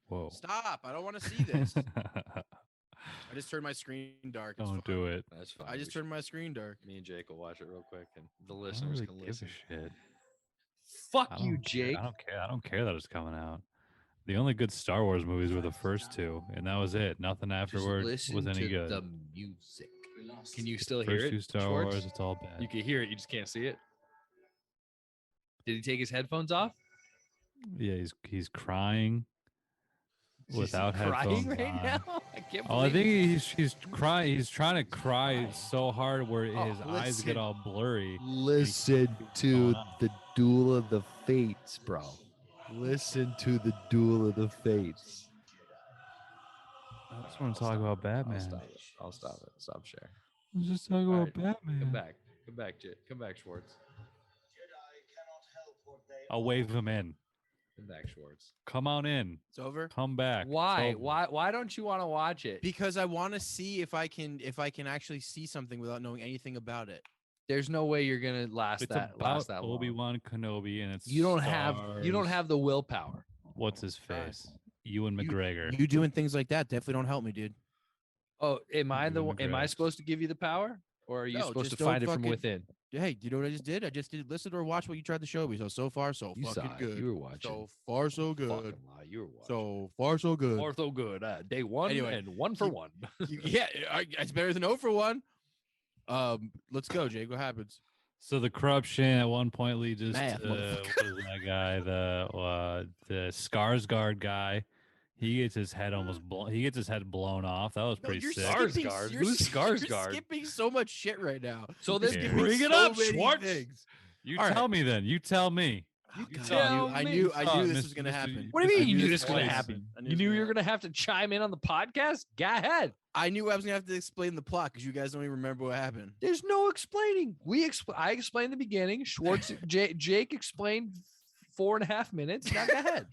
Whoa. Stop! I don't want to see this. I just turned my screen dark. It's Don't fine. do it. That's fine. I just turned my screen dark. Me and Jake will watch it real quick, and the I don't listeners really can give listen. a shit. Fuck I you, don't care. Jake. I don't care. I don't care that it's coming out. The only good Star Wars movies were the first two, and that was it. Nothing Just afterward listen was any to good. the music. Can you still hear First it? two Star Schwartz? Wars, it's all bad. You can hear it. You just can't see it. Did he take his headphones off? Yeah, he's crying without Is he crying headphones right on. now? I can't Oh, I believe think he's crying. He's trying to cry so hard where Oh, his eyes get listen. all blurry. Listen to the Duel of the Fates, bro. Listen to the Duel of the Fates. I just want to talk about Batman. I'll stop it. Stop sharing. Let's just talk All about right, Batman. Come back. Come back, Jake. Come back, Schwartz. I'll wave him in. Come back, Schwartz. Come on in. It's over. Come back. It's Why? over. Why don't you want to watch it? Because I want to see if I can actually see something without knowing anything about it. There's no way you're gonna last It's that about long. Obi-Wan Kenobi, and it's You don't have the willpower. What's his Try. face? Ewan McGregor. You doing things like that definitely don't help me, dude. Oh, am I the Ewan one? Am I McGregor. supposed to give you the power, or are you No, supposed to just find it don't from fucking- within? Hey, do you know what I just did? I just did listen or watch what you tried to show me. So far, so You saw fucking it. good. You were watching. So far, so good. Fucking lie. You were watching. So far, so good. Ortho good. Day one Anyway, and one for keep- one. Yeah, it's better than 0 for 1. Let's go, Jake. What happens? So the corruption at one point leads us Math, to what is that guy? The Skarsgård guy. He gets his head he gets his head blown off. That was pretty sick. Skarsgård? Who's You're Skarsgård? skipping so much shit right now. So You're then Yeah. skipping bring it so up, many Schwartz. things. You All tell right. me then. You tell me. Oh, You God, tell I me. knew this Mr. was gonna happen. What do you I mean you knew knew this was going to was happen? I You knew you were going to have to chime in on the podcast? Go ahead. I knew I was gonna have to explain the plot because you guys don't even remember what happened. There's no explaining. I explained the beginning. Schwartz, Jake explained 4.5 minutes. Now go ahead.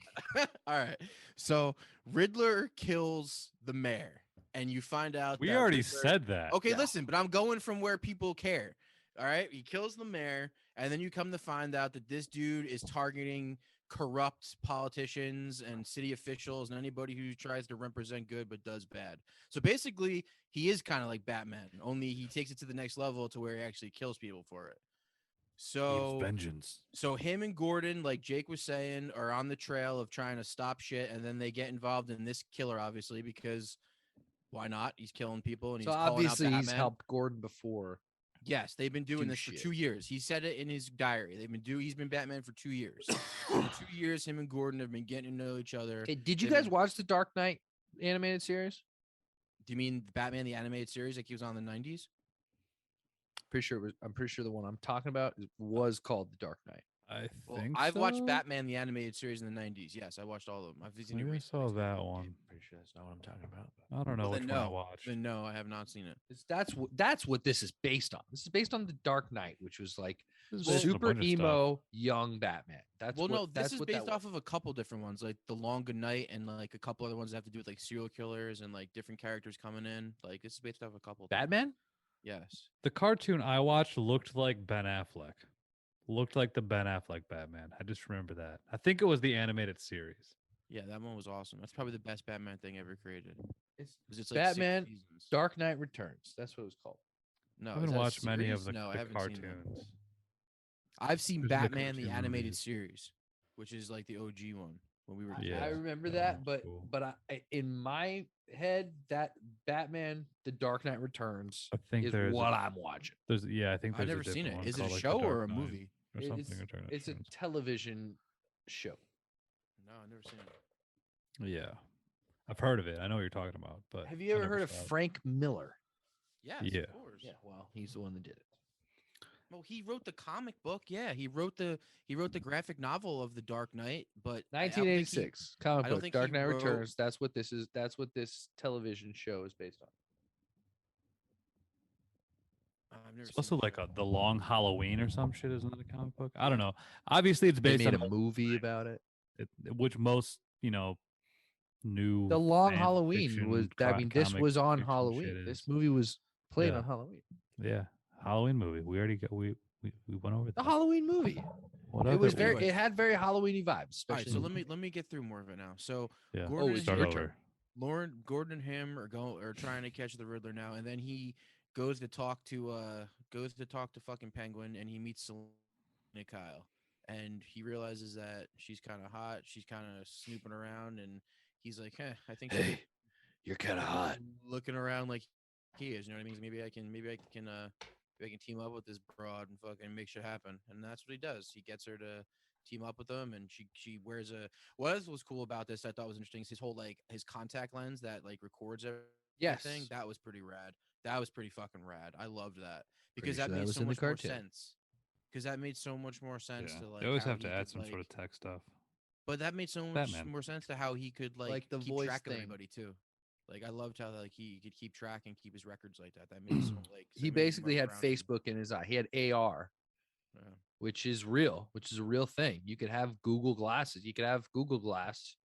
All right. So Riddler kills the mayor, and you find out We that already Riddler- said that. Okay, Yeah. listen, but I'm going from where people care. All right. He kills the mayor, and then you come to find out that this dude is targeting corrupt politicians and city officials and anybody who tries to represent good but does bad. So basically, he is kind of like Batman, only he takes it to the next level to where he actually kills people for it. So vengeance. so him and Gordon, like Jake was saying, are on the trail of trying to stop shit, and then they get involved in this killer, obviously, because why not? He's killing people, and So he's calling obviously out he's Batman. helped Gordon before. Yes, they've been doing do this shit. for 2 years. He said it in his diary. He's been Batman for 2 years. For 2 years, him and Gordon have been getting to know each other. Okay, did you They've guys been- watch the Dark Knight animated series? Do you mean Batman the animated series like he was on in the 90s? I'm pretty sure the one I'm talking about was called The Dark Knight. I Well, think I've watched so. Batman the animated series in the 90s. Yes, I watched all of them. I've seen it Maybe I recently. saw that one. Pretty sure that's not what I'm talking about. I don't know Well, which then one I no. watched. Then no, I have not seen it. That's what this is based on. This is based on The Dark Knight, which was like This is based on a super bunch of stuff. emo young Batman. That's Well, what, no, this that's is what based that off of a couple different ones, like The Long Good Night and like a couple other ones that have to do with like serial killers and like different characters coming in. Like this is based off a couple. things. Batman. Yes. The cartoon I watched looked like Ben Affleck. Looked like the Ben Affleck Batman. I just remember that. I think it was the animated series. Yeah, that one was awesome. That's probably the best Batman thing ever created. It's 'Cause it's like 6 Batman seasons. Dark Knight Returns. That's what it was called. No, I is haven't that a watched many of series? the, No, I the haven't seen that. cartoons. I've seen There's the Batman the cartoon animated movies. series, which is like the OG one when we were kids. Yeah. I remember that that, one's but cool. in my head, that Batman The Dark Knight Returns I think is there's what I'm watching. there's I think I've there's never seen it. different one Is it a called, like, The show or Dark a Knight movie? or something? It's a television show. No, I've never seen it. Yeah, I've heard of it. I know what you're talking about, but Have you I ever never heard of saw it. Frank Miller? Yes, Yeah. of course. Yeah, well, he's the one that did it. Well, he wrote the comic book. Yeah, he wrote the graphic novel of the Dark Knight. But I don't think he. 1986 comic I don't book, think Dark he Knight wrote. Returns. That's what this is. That's what this television show is based on. I've never It's seen also the like show. the Long Halloween or some shit. Isn't it a comic book? I don't know. Obviously, it's They based made on a movie about it. which most new The Long fan Halloween was. fiction, I mean, this comic was on fiction shit Halloween. This is. movie was played Yeah. on Halloween. Yeah, Halloween movie. We already got we went over The that. Halloween movie. What It other? was very. Anyway. It had very Halloweeny vibes. All right, Especially. so let me get through more of it now. So Yeah. Gordon and it's Start your him, turn. over. Gordon and him are trying to catch the Riddler now, and then he goes to talk to fucking Penguin, and he meets Selena Kyle, and he realizes that she's kind of hot, she's kind of snooping around, and he's like, I think she's Hey, you're kind of hot. looking around like he is. You know what I mean? So maybe I can team up with this broad and fucking make shit happen. And that's what he does. He gets her to team up with him, and she wears a. What was cool about this? I thought was interesting. Is his whole his contact lens that records everything. Yes. That was pretty rad. That was pretty fucking rad. I loved that Pretty because sure that that made was so in the much more cartoon. sense. Because that made so much more sense Yeah. to They always how have to he add could, some sort of tech stuff. but that made so much Batman. more sense to how he could Like the keep voice track of thing. everybody too. I loved how he could keep track and keep his records like that. That made so He so basically much had around him. Facebook in his eye. He had AR, Yeah. which is real, which is a real thing. You could have Google glasses. You could have Google Glass,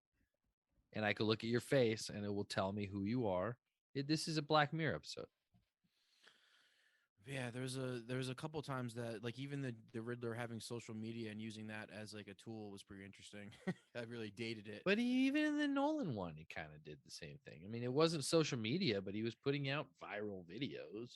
and I could look at your face, and it will tell me who you are. This is a Black Mirror episode. Yeah, there was a couple times that even the Riddler having social media and using that as a tool was pretty interesting. I really dated it. But even in the Nolan one, he kind of did the same thing. I mean, it wasn't social media, but he was putting out viral videos.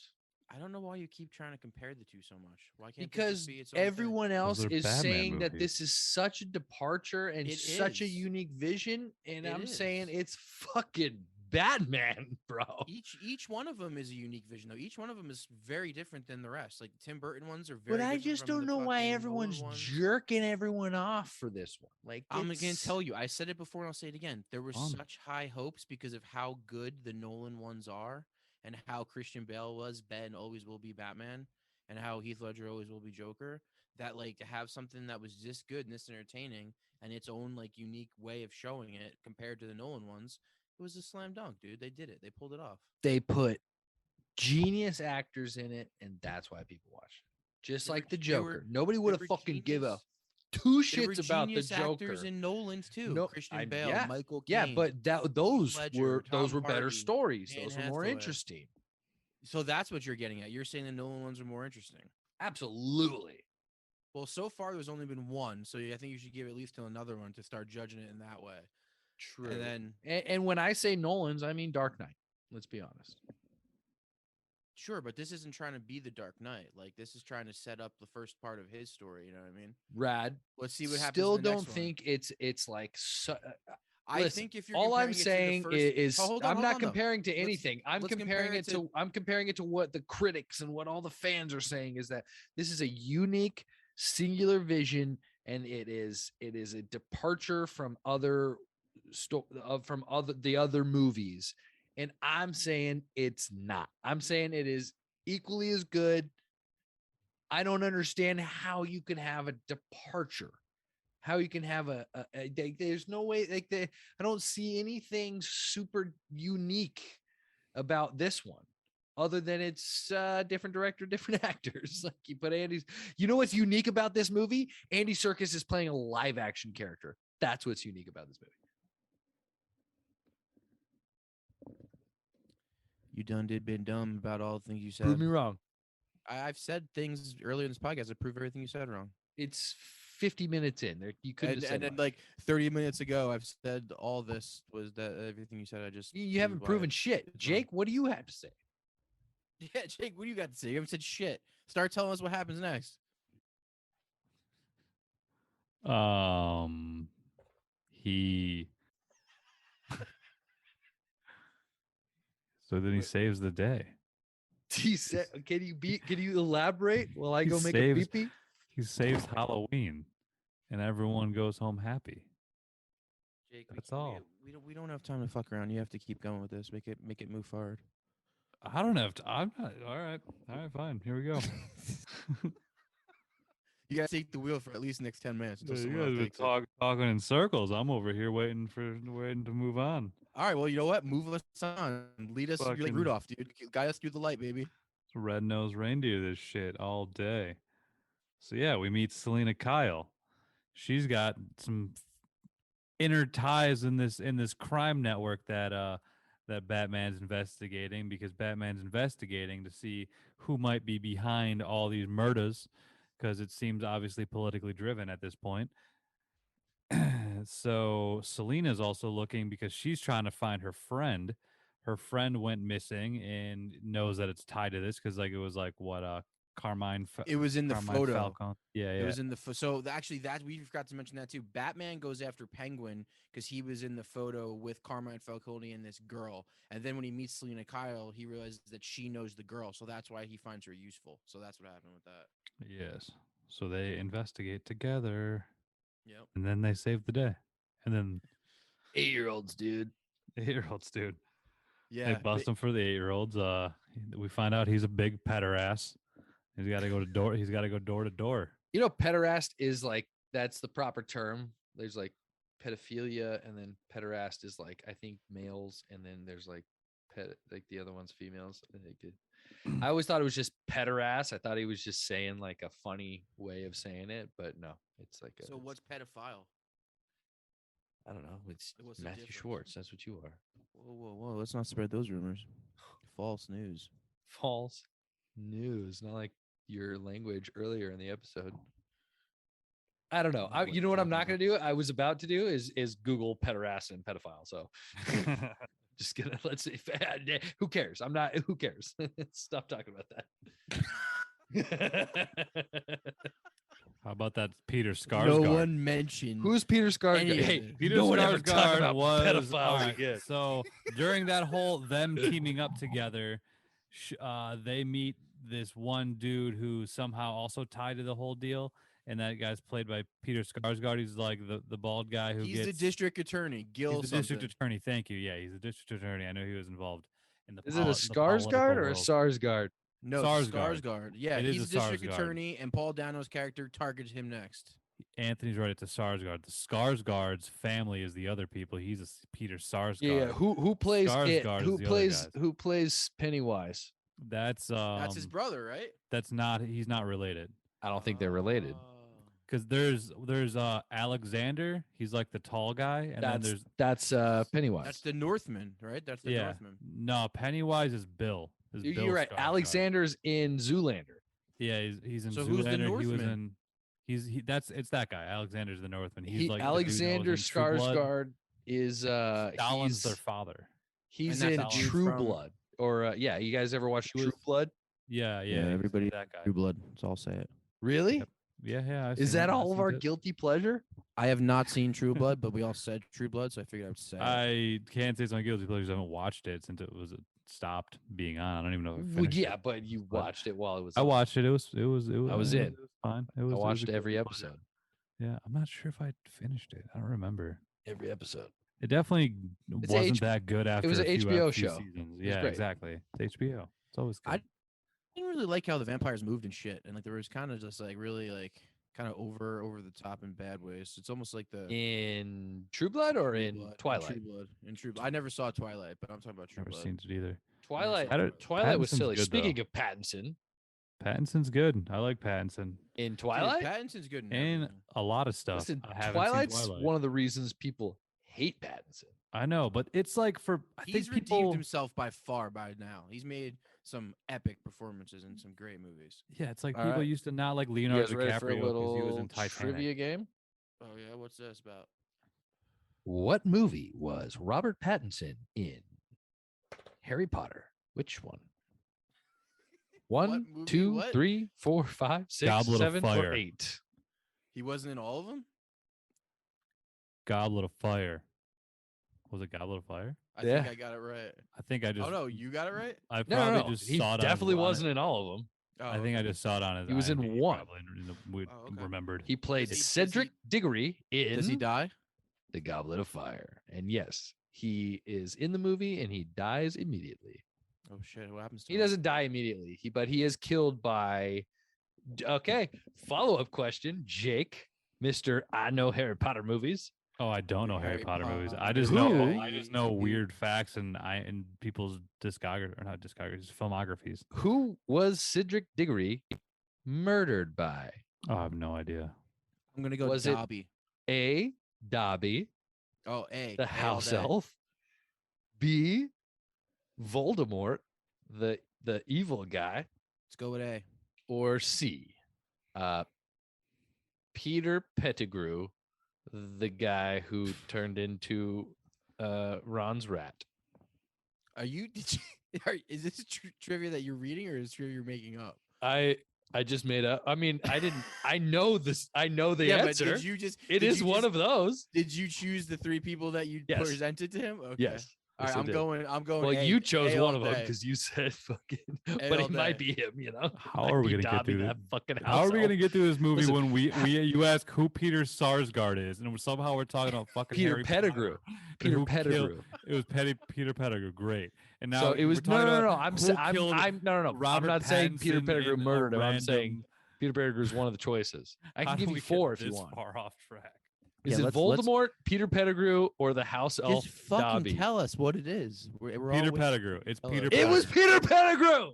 I don't know why you keep trying to compare the two so much. Why can't this Because just be its own thing? everyone else they're is Batman saying that movies. this is such a departure and It such a is. unique vision, and It I'm saying is. it's fucking Batman, bro. Each one of them is a unique vision though. Each one of them is very different than the rest. Like Tim Burton ones are very But I different just from don't the know why fucking everyone's Nolan ones. jerking everyone off for this one. Like, I'm gonna it's tell you, I said it before and I'll say it again. There were Fun. such high hopes because of how good the Nolan ones are and how Christian Bale was, Ben always will be Batman, and how Heath Ledger always will be Joker, that to have something that was this good and this entertaining and its own unique way of showing it compared to the Nolan ones, it was a slam dunk, dude. They did it. They pulled it off. they put genius actors in it, and that's why people watch it. Just They were- like the they were- Joker. Nobody would have were fucking give a genius- two There were shits about the genius actors Joker. in Nolan's too. No, Christian Bale, yeah, Michael yeah, Caine. but those Ledger, those Tom were better Hardy, stories. Anne Those were more Hathaway. interesting. So that's what you're getting at. You're saying the Nolan ones are more interesting. Absolutely. Well, so far there's only been one, so I think you should give at least to another one to start judging it in that way. True. And then, And when I say Nolan's, I mean Dark Knight. Let's be honest. sure, but this isn't trying to be the Dark Knight. This is trying to set up the first part of his story. You know what I mean? Rad. Let's see what happens. Still in the don't next one. think it's like I listen, think if you're all I'm comparing it to the saying first- is Oh, hold on, I'm hold not on, though. comparing to Let's- anything. I'm let's comparing compare it to I'm comparing it to what the critics and what all the fans are saying is that this is a unique singular vision, and it is a departure from other the other movies. And I'm saying it's not. I'm saying it is equally as good. I don't understand how you can have a departure. How you can have there's no way I don't see anything super unique about this one other than it's different director, different actors. Like you put you know what's unique about this movie? Andy Serkis is playing a live action character. That's what's unique about this movie. You done been dumb about all the things you said. Prove me wrong. I've said things earlier in this podcast that prove everything you said wrong. It's 50 minutes in there. You couldn't have said and much. 30 minutes ago, I've said all this was that everything you said. I just You haven't proven shit. it's wrong. Jake, what do you have to say? Yeah, Jake, what do you got to say? You haven't said shit. Start telling us what happens next. He so then he saves the day. He said, can you elaborate while I He go make saves- a pee-pee? He saves Halloween, and everyone goes home happy. Jake, That's all. We don't have time to fuck around. You have to keep going with this. Make it move forward. I don't have to. I'm not. All right. All right. Fine. Here we go. You gotta take the wheel for at least the next 10 minutes until You someone guys else been takes it. talking in circles. I'm over here waiting to move on. All right, well, you know what? Move us on. Lead us. You're like Fucking Rudolph, dude. Guide us through the light, baby. red-nosed reindeer. This shit all day. So yeah, we meet Selena Kyle. She's got some inner ties in this crime network that Batman's investigating, because Batman's investigating to see who might be behind all these murders, because it seems obviously politically driven at this point. So Selena's also looking because she's trying to find her friend. Her friend went missing and knows that it's tied to this because like it was like what It was in the Carmine photo. Falcone. Yeah, It yeah. was in the actually that we forgot to mention that too. Batman goes after Penguin because he was in the photo with Carmine Falcone and this girl. And then when he meets Selena Kyle, he realizes that she knows the girl, so that's why he finds her useful. So that's what happened with that. Yes. So they investigate together. Yep. And then they save the day. And then 8-year-olds, dude. 8-year-olds, dude. Yeah. They bust him for the 8-year-olds. We find out he's a big pederast. He's got to go door to door. You know, pederast is like, that's the proper term. There's like pedophilia, and then pederast is like, I think males, and then there's like like the other one's females. I always thought it was just pederast. I thought he was just saying like a funny way of saying it, but no, it's like So what's pedophile? I don't know. It's What's the Matthew difference? Schwartz. That's what you are. Whoa. Let's not spread those rumors. False news. False news. Not like your language earlier in the episode. I don't know. What You know what I'm talking not going to do? I was about to do is Google pederast and pedophile. So just gonna let's see. Who cares? I'm not. Who cares? Stop talking about that. How about that Peter Skarsgård? No one mentioned. Who's Peter Skarsgård? Any of Hey, this. Peter no one ever talk Skarsgård about was pedophiles all right, again. So during that whole them teaming up together, they meet this one dude who somehow also tied to the whole deal, and that guy's played by Peter Skarsgård. He's like the bald guy who He's gets the district attorney, Gil. he's the district attorney. Thank you. Yeah, he's the district attorney. I know he was involved in the. Is it a the Skarsgård political or a world. Sarsgaard? No, Skarsgård. Skarsgård. Yeah, It is he's a the district Skarsgård. attorney, and Paul Dano's character targets him next. Anthony's right. It's a Sarsgaard. The Skarsgård's family is the other people. He's a Peter Sarsgaard. Yeah. Who plays it? Skarsgård Who is the other plays guys. who plays Pennywise? That's his brother, right? That's not. He's not related. I don't think they're related. Because there's Alexander. He's like the tall guy, and then That's Pennywise. That's the Northman, right? That's the Northman. No, Pennywise is Bill. You're right. Skarsgård. Alexander's in Zoolander. Yeah, he's in So Zoolander. who's the He was Northman? in. It's that guy. Alexander's the Northman. He's like Alexander the dude that was in True Blood. Skarsgård is Stalin's their father. He's And in that's True from- Blood. Or yeah, you guys ever watch He was- True Blood? Yeah, everybody. that guy. True Blood. So I'll say it. Really? Yep. Yeah. I've Is seen that it. I've all of seen our it. guilty pleasure? I have not seen True Blood, but we all said True Blood, so I figured I would say it. I can't say it's my guilty pleasures. I haven't watched it since it was stopped being on. I don't even know if I Well, finished yeah, it. but you watched it while it was. I on. watched it. It was. I was in. It was fine. It I was. watched a every guilty pleasure. episode. Yeah, I'm not sure if I finished it. I don't remember. Every episode. It definitely It's wasn't that good after was a an few, HBO few show. seasons. was Yeah, great. exactly. It's HBO. It's always good. I didn't really like how the vampires moved and shit, and like there was kind of just like really like kind of over the top in bad ways. It's almost like the In True Blood or True in Blood, Twilight? In True Blood. I never saw Twilight, but I'm talking about True Never Blood. seen it either. Twilight. Pattinson- Twilight was Pattinson's silly. good, Speaking though. of Pattinson, Pattinson's good. I like Pattinson in Dude, Twilight, Pattinson's good in and everything. a lot of stuff. listen, I haven't Twilight's seen Twilight. one of the reasons people hate Pattinson. I know, but it's like I He's think redeemed people. himself by far by now. He's made some epic performances in some great movies. Yeah, it's like All people right. used to not like You Leonardo guys ready for a DiCaprio because he was little in Titanic. trivia game? Oh yeah, what's this about? What movie was Robert Pattinson in? Harry Potter. Which one? One, movie, two, what? 3, 4, 5, 6, Goblet of 7, or Fire. 8. He wasn't in all of them. Goblet of Fire. Was it Goblet of Fire? I Yeah. think I got it right. I think I just. Oh no, you got it right. I No, probably no, no. just He saw it. definitely on wasn't in all of them. Oh, I think I okay. just saw it on his. He was in IMDb one. probably, and we Oh, okay. remembered. He played Does he- Cedric Diggory in Does he die? The Goblet of Fire. And yes, he is in the movie and he dies immediately. Oh shit! What happens to He him? doesn't die immediately. But he is killed by. Okay. Follow-up question, Jake, Mr. I know Harry Potter movies. Oh, I don't know Harry Harry Potter movies. I Potter. just Who? know I just know weird facts and people's discography or not discographies, filmographies. Who was Cedric Diggory murdered by? Oh, I have no idea. I'm gonna go Was it- Dobby. A. Dobby, Oh, A. the A all house day. elf. B. Voldemort, the evil guy. Let's go with A. Or C. Peter Pettigrew, the guy who turned into Ron's rat. Are you? Is this trivia that you're reading or is trivia you're making up? I just made up. I mean, I didn't. I know this. I know the But answer. did you just? It did is you one just- of those. Did you choose the 3 people that you Yes. presented to him? Okay. Yes. All right. Yes, I I'm did. going. Well, A, you chose A one all of them day. because you said fucking. A But all it might day. be him. You know. How Might are we be gonna get Dobby, through that fucking How are we elf. gonna get through this movie Listen. when you ask who Peter Sarsgaard is, and somehow we're talking about fucking Peter Harry Pettigrew. Potter, and Peter who killed- Pettigrew. It was Peter Pettigrew. Great. And now So it was we're talking no. about I'm who saying I'm killed no. I'm Robert not saying Peter Pattinson Pettigrew in a murdered him. I'm saying random- Peter Pettigrew is one of the choices. I How can do give you we get 4 if you this want. Far off track. Is Yeah, it let's- Voldemort, Peter Pettigrew, or the house elf Just fucking Dobby? tell us what it is. We're all Peter waiting. Pettigrew. It's Tell Peter. us. It was Pettigrew. Peter Pettigrew.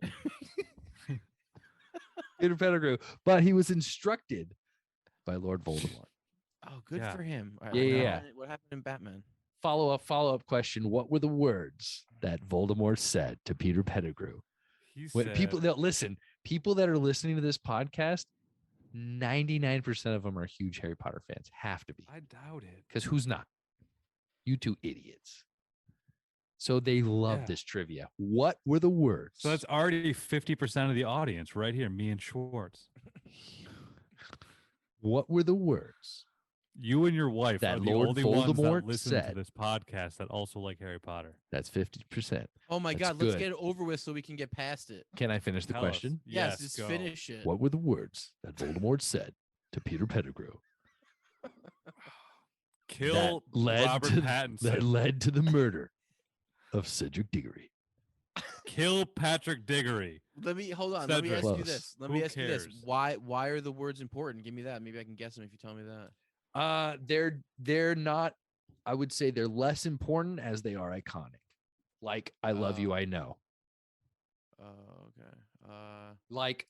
Peter Pettigrew, but he was instructed by Lord Voldemort. Oh, good Yeah. for him. All right, Yeah, what yeah, happened- What happened in Batman? Follow-up question. What were the words that Voldemort said to Peter Pettigrew? He When said, people that listen, people that are listening to this podcast, 99% of them are huge Harry Potter fans. Have to be. I doubt it. Because who's not? You two idiots. So they love Yeah. this trivia. What were the words? So that's already 50% of the audience right here. Me and Schwartz. What were the words? You and your wife That are the Lord only ones Voldemort that listen said. to this podcast that also like Harry Potter. That's 50%. Oh my That's God, let's good. get it over with so we can get past it. Can I finish the Tell us. question? Yes, just go. finish it. What were the words that Voldemort said to Peter Pettigrew Kill that led Robert to, Pattinson. that led to the murder of Cedric Diggory? Kill Patrick Diggory. Let me hold on. Let me Cedric. ask you Close. this. Let Who me ask you this. cares? Why are the words important? Give me that. Maybe I can guess them if you tell me that. They're not. I would say they're less important as they are iconic. Like I love you, Oh. I know. Oh, okay. Like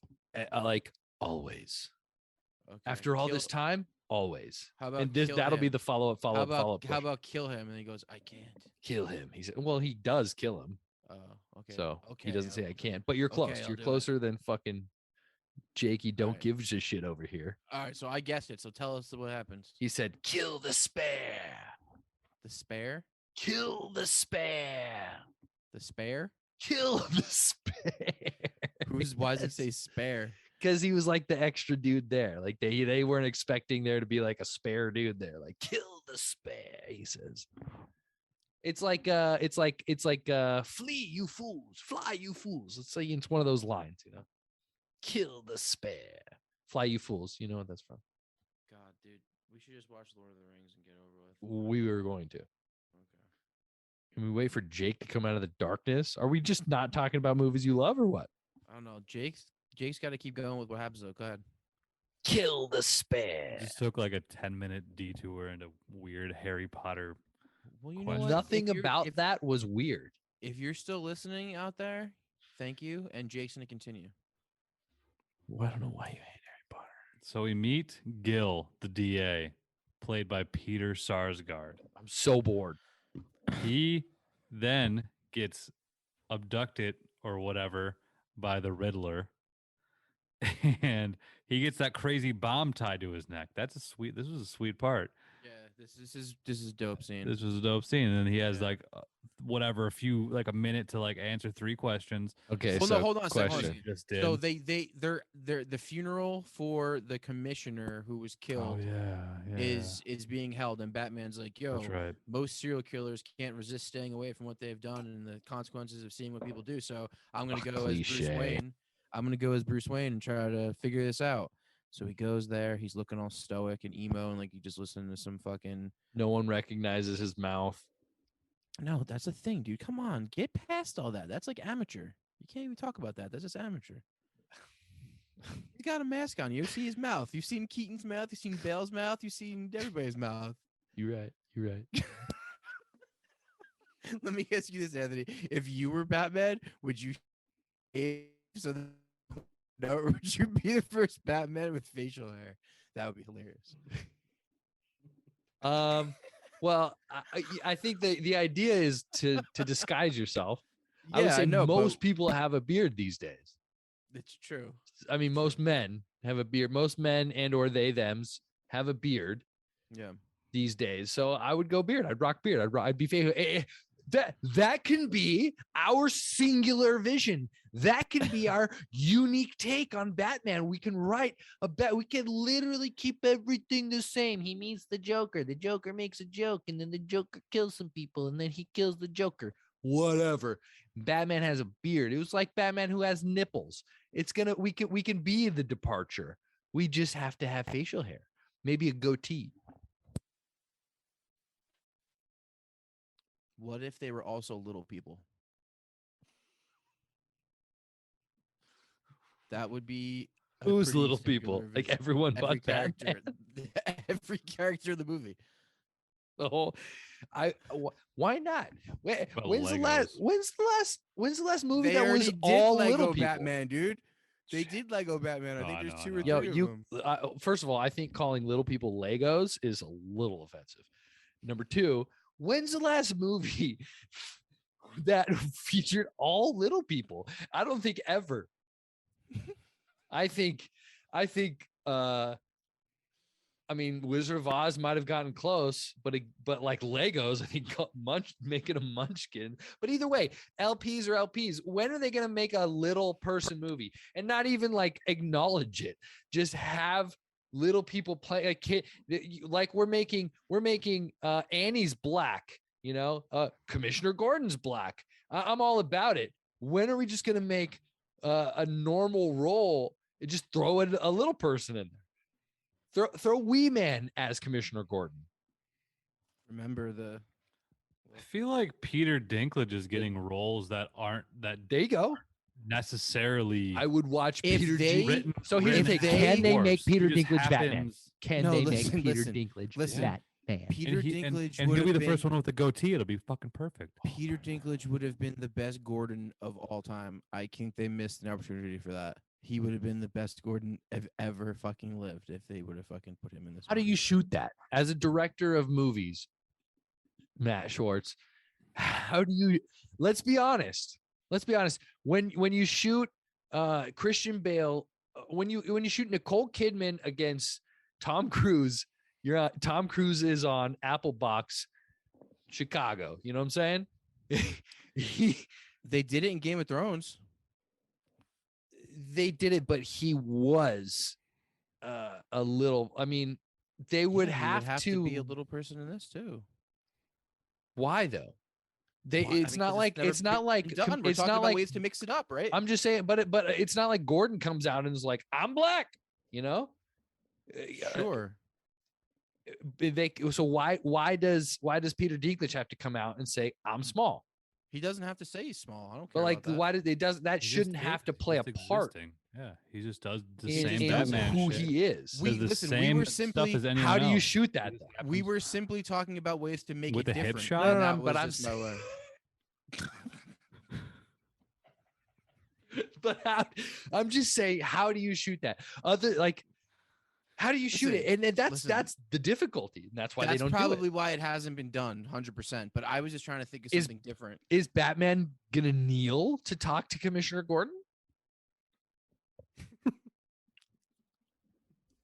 always. Okay. After all Kill- this time, always. how about And this kill that'll be him? the follow-up how about question. kill him? And he goes, I can't. Kill him. He said, well, he does kill him. Oh, okay. So okay, he doesn't say I okay. can't, but you're Okay, close. I'll You're do it. closer than fucking Jakey. Don't Alright. give a shit over here. All right, so I guessed it. So tell us what happens. He said, kill the spare. The spare? Kill the spare. The spare? Kill the spare. Why does he say spare? Because he was like the extra dude there. Like they weren't expecting there to be like a spare dude there. Like kill the spare, he says. It's like flee, you fools, fly, you fools. It's like it's one of those lines, you know. Kill the spare. Fly, you fools. You know what that's from. God, dude. We should just watch Lord of the Rings and get over with. We were going to. Okay. Can we wait for Jake to come out of the darkness? Are we just not talking about movies you love or what? I don't know. Jake's got to keep going with what happens though. Go ahead. Kill the spare. Just took like a 10-minute detour into weird Harry Potter. Well, you know Question. what? Nothing If you're- about if- that was weird. If you're still listening out there, thank you. And Jake's gonna continue. Well, I don't know why you hate Harry Potter. So we meet Gil, the DA, played by Peter Sarsgaard. I'm so bored. He then gets abducted or whatever by the Riddler. And he gets that crazy bomb tied to his neck. This was a sweet part. Yeah, this is dope scene. This was a dope scene. And then he has Yeah. like whatever, a minute to like answer 3 questions. Okay, Well, so no, hold on a second, hold on a question. second. Just did. So they're the funeral for the commissioner who was oh killed yeah. is being held, and Batman's like, yo, That's right. most serial killers can't resist staying away from what they've done and the consequences of seeing what people do. So I'm gonna Ah, go as Bruce cliche. Wayne. I'm gonna go as Bruce Wayne and try to figure this out. So he goes there. He's looking all stoic and emo, and like you just listen to some fucking. No one recognizes his mouth. No, that's the thing, dude. Come on, get past all that. That's like amateur. You can't even talk about that. That's just amateur. He got a mask on. You see his mouth. You've seen Keaton's mouth. You've seen Bale's mouth. You've seen everybody's mouth. You're right. You're right. Let me ask you this, Anthony. If you were Batman, would you so no, would you be the first Batman with facial hair? That would be hilarious. Well, I think the idea is to disguise yourself. I would Yeah, say I know, most but people have a beard these days. it's true. I mean, most men have a beard. Most men and or they thems have a beard Yeah. these days. So I would go beard. I'd rock beard. I'd be faithful. That can be our singular vision. That can be our unique take on Batman. We can write a bet. We can literally keep everything the same. He meets the Joker. The Joker makes a joke, and then the Joker kills some people, and then he kills the Joker. Whatever. Batman has a beard. It was like Batman who has nipples. We can be the departure. We just have to have facial hair. Maybe a goatee. What if they were also little people? That would be a Who's pretty little singular people? Like vision. everyone Every but Batman. character, every character in the movie. The whole, why not? But When's the Legos. last movie They that already was did all Lego little people? Batman, dude. They did Lego Batman. I Oh, think I there's know, two I or know. three Yo, of them. first of all, I think calling little people Legos is a little offensive. Number two, when's the last movie that featured all little people? I don't think ever. I think I mean, Wizard of Oz might have gotten close, but like Legos, I think making a Munchkin. But either way, LPs or LPs, when are they going to make a little person movie and not even like acknowledge it? Just have little people play a kid. Like we're making Annie's black. Commissioner Gordon's black. I'm all about it. When are we just going to make a normal role and just throw a little person in there? Throw Wee Man as Commissioner Gordon. Remember the I feel like Peter Dinklage is getting roles that aren't that There you go. necessarily. I would watch If Peter they- written. So here's the if thing. they- Can they make dwarfs. Peter He just Dinklage Batman? happens- Can No, they listen, make Peter listen, Dinklage listen. Batman? Peter and Dinklage and would he'll be have the first been one with the goatee. It'll be fucking perfect. Peter Dinklage would have been the best Gordon of all time. I think they missed an opportunity for that. He would have been the best Gordon ever fucking lived if they would have fucking put him in this. How do movie. you shoot that as a director of movies, Matt Schwartz? How do you? Let's be honest. When you shoot Christian Bale, when you shoot Nicole Kidman against Tom Cruise, Tom Cruise is on Apple Box, Chicago. You know what I'm saying? They did it in Game of Thrones. They did it, but he was a little. I mean, they would Yeah, he have to be a little person in this too. Why though? They. Why? I mean, It's not 'cause like never it's not been like done. We're it's talking not about like ways to mix it up, right? I'm just saying, but it's not like Gordon comes out and is like, I'm black. You know. Sure. So why does Peter Dinklage have to come out and say I'm small? He doesn't have to say he's small. I don't care. But like, about that. why did they does that He shouldn't just have is. to play a He's just part existing. Yeah, he just does the in same Batman who shit. he is. We- Does the listen, we same were stuff simply- as anyone How do you else. shoot that? It Though? just We happens were simply talking about ways to make with it a hip different. shot? No, and that but was I'm just my way. But I'm just saying, how do you shoot that? How do you shoot it? And that's the difficulty. And that's why they don't probably do why it hasn't been done 100%. But I was just trying to think of Is- something different. it. Is Batman gonna kneel to talk to Commissioner Gordon?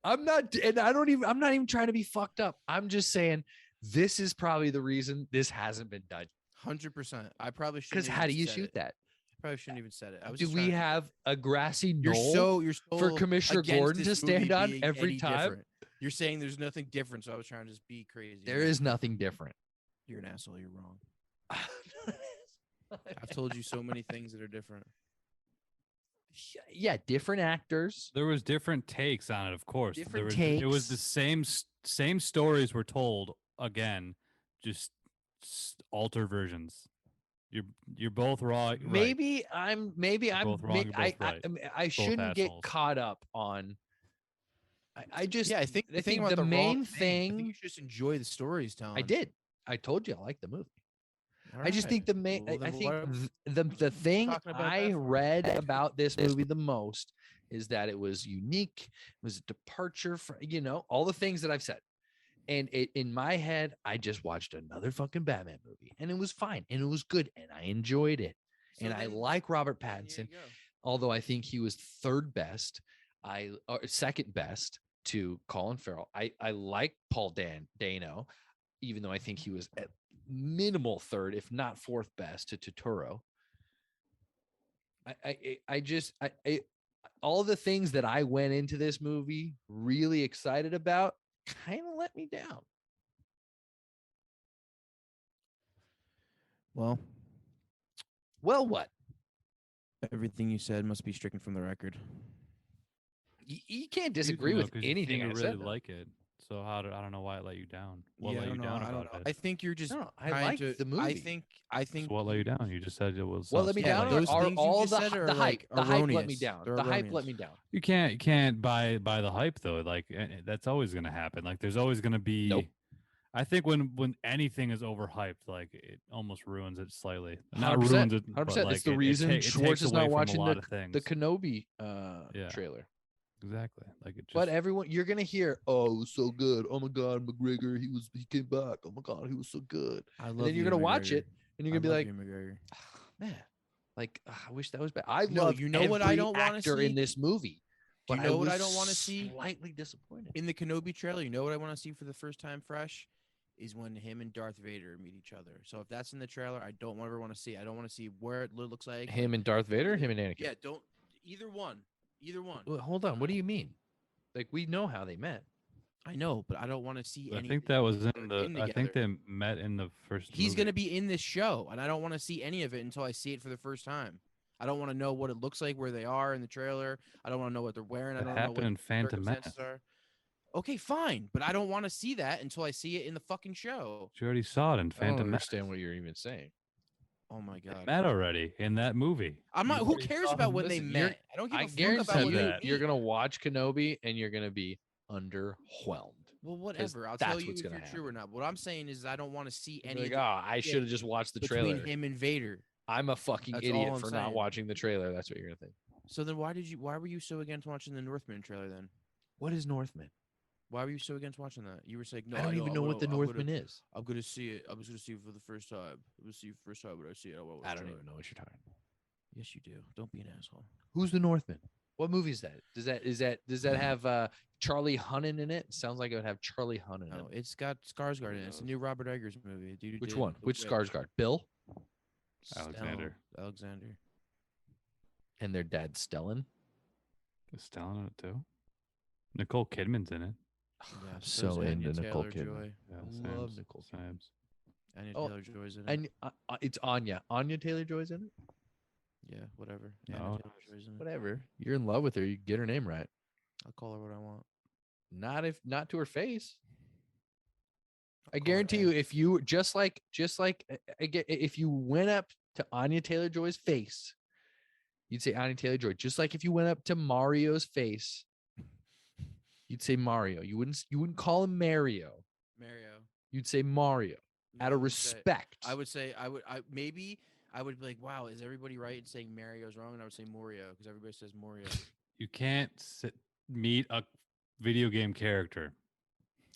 I'm not even trying to be fucked up. I'm just saying this is probably the reason this hasn't been done. 100%. I probably should. Because how do you shoot that? Probably shouldn't even said it. I was Do just we trying to- have a grassy You're knoll so for Commissioner against Gordon to this stand movie on being every any time? different. You're saying there's nothing different, so I was trying to just be crazy. There is nothing different. You're an asshole. You're wrong. I've told you so many things that are different. Yeah, different actors. There was different takes on it, of course. Different It was the takes. same stories were told again, just alter versions. You're both wrong. Right. Maybe I'm both wrong, you're both right. I shouldn't get assholes. caught up on. I just I think I think about the wrong main I thing think you should just enjoy the stories telling. I did. I told you I like the movie. All I just right. think the main. Well, I then think what the thing talking about I that for? read about this movie the most is that it was unique. It was a departure from all the things that I've said. And in my head, I just watched another fucking Batman movie, and it was fine, and it was good, and I enjoyed it, and I like Robert Pattinson, although I think he was third best, or second best to Colin Farrell. I like Paul Dano, even though I think he was at minimal third, if not fourth best to Turturro. I just all the things that I went into this movie really excited about kind of let me down. Well, what? Everything you said must be stricken from the record. You can't disagree with anything I really said. Like it. So I don't know why it let you down. What let you down about it? I think you're just. I like the movie. I think. So what let you down? You just said it was. What let me down? Those are things all you just said are the hype? like The hype let me erroneous. down. They're The hype erroneous. let me down. You can't buy the hype though. Like that's always gonna happen. Like there's always gonna be. Nope. I think when anything is overhyped, like it almost ruins it slightly. Not 100%, ruins it. 100%. But, like, it's the reason it Schwartz is away not from watching a lot of things. the Kenobi trailer. Exactly. Like it just. But everyone, you're gonna hear, "Oh, it was so good. Oh my God, McGregor, he came back. Oh my God, he was so good." And then you're gonna watch it, and you're gonna be like, oh, "Man, like I wish that was bad." I love what I don't want to actor see in this movie. Do you know what I don't want to see? Slightly disappointed in the Kenobi trailer. You know what I want to see for the first time fresh is when him and Darth Vader meet each other. So if that's in the trailer, I don't ever want to see. I don't want to see where it looks like him and Darth Vader, him and Anakin. Yeah, don't either one. Either one. Well, hold on. What do you mean? Like we know how they met. I know, but I don't want to see I think that was in the. together. I think they met in the first. He's going to be in this show, and I don't want to see any of it until I see it for the first time. I don't want to know what it looks like, where they are in the trailer. I don't want to know what they're wearing. I don't know what in Phantom Menace are. Okay, fine, but I don't want to see that until I see it in the fucking show. You already saw it in Phantom I don't understand what you're even saying. Oh my God! They met already in that movie. I'm not. Who cares about when they met? I don't give a fuck about when they meet. You're gonna watch Kenobi and you're gonna be underwhelmed. Well, whatever. I'll tell you if you're true or not. What I'm saying is I don't want to see any. Like, I should have just watched the trailer. Between him and Vader. I'm a fucking idiot for not watching the trailer. That's what you're gonna think. So then, why were you so against watching the Northman trailer then? What is Northman? Why were you so against watching that? You were saying, no, I don't even know what the Northman is. I'm going to see it. I was going to see it for the first time. I'm going to see it for the first time, but I see it. I don't even know what you're talking about. Yes, you do. Don't be an asshole. Who's the Northman? What movie is that? Does that have Charlie Hunnam in it? Sounds like it would have Charlie Hunnam in it. No, it's got Skarsgård in it. It's a new Robert Eggers movie. Which one? Which Skarsgård? Bill? Alexander. And their dad, Stellan? Is Stellan in it too? Nicole Kidman's in it. Yeah, I'm so into Nicole Kidman. Yeah, love Nicole Kidman. Anya Taylor-Joy's in it. And it's Anya. Anya Taylor-Joy's in it? Yeah, whatever. No. Whatever. You're in love with her. You get her name right. I'll call her what I want. Not to her face. I guarantee you, if you just like if you went up to Anya Taylor-Joy's face, you'd say Anya Taylor-Joy. Just like if you went up to Mario's face, you'd say Mario. You wouldn't call him Mario. You'd say Mario. Out of respect. I would be like, wow, is everybody right in saying Mario's wrong? And I would say Mario because everybody says Mario. You can't meet a video game character.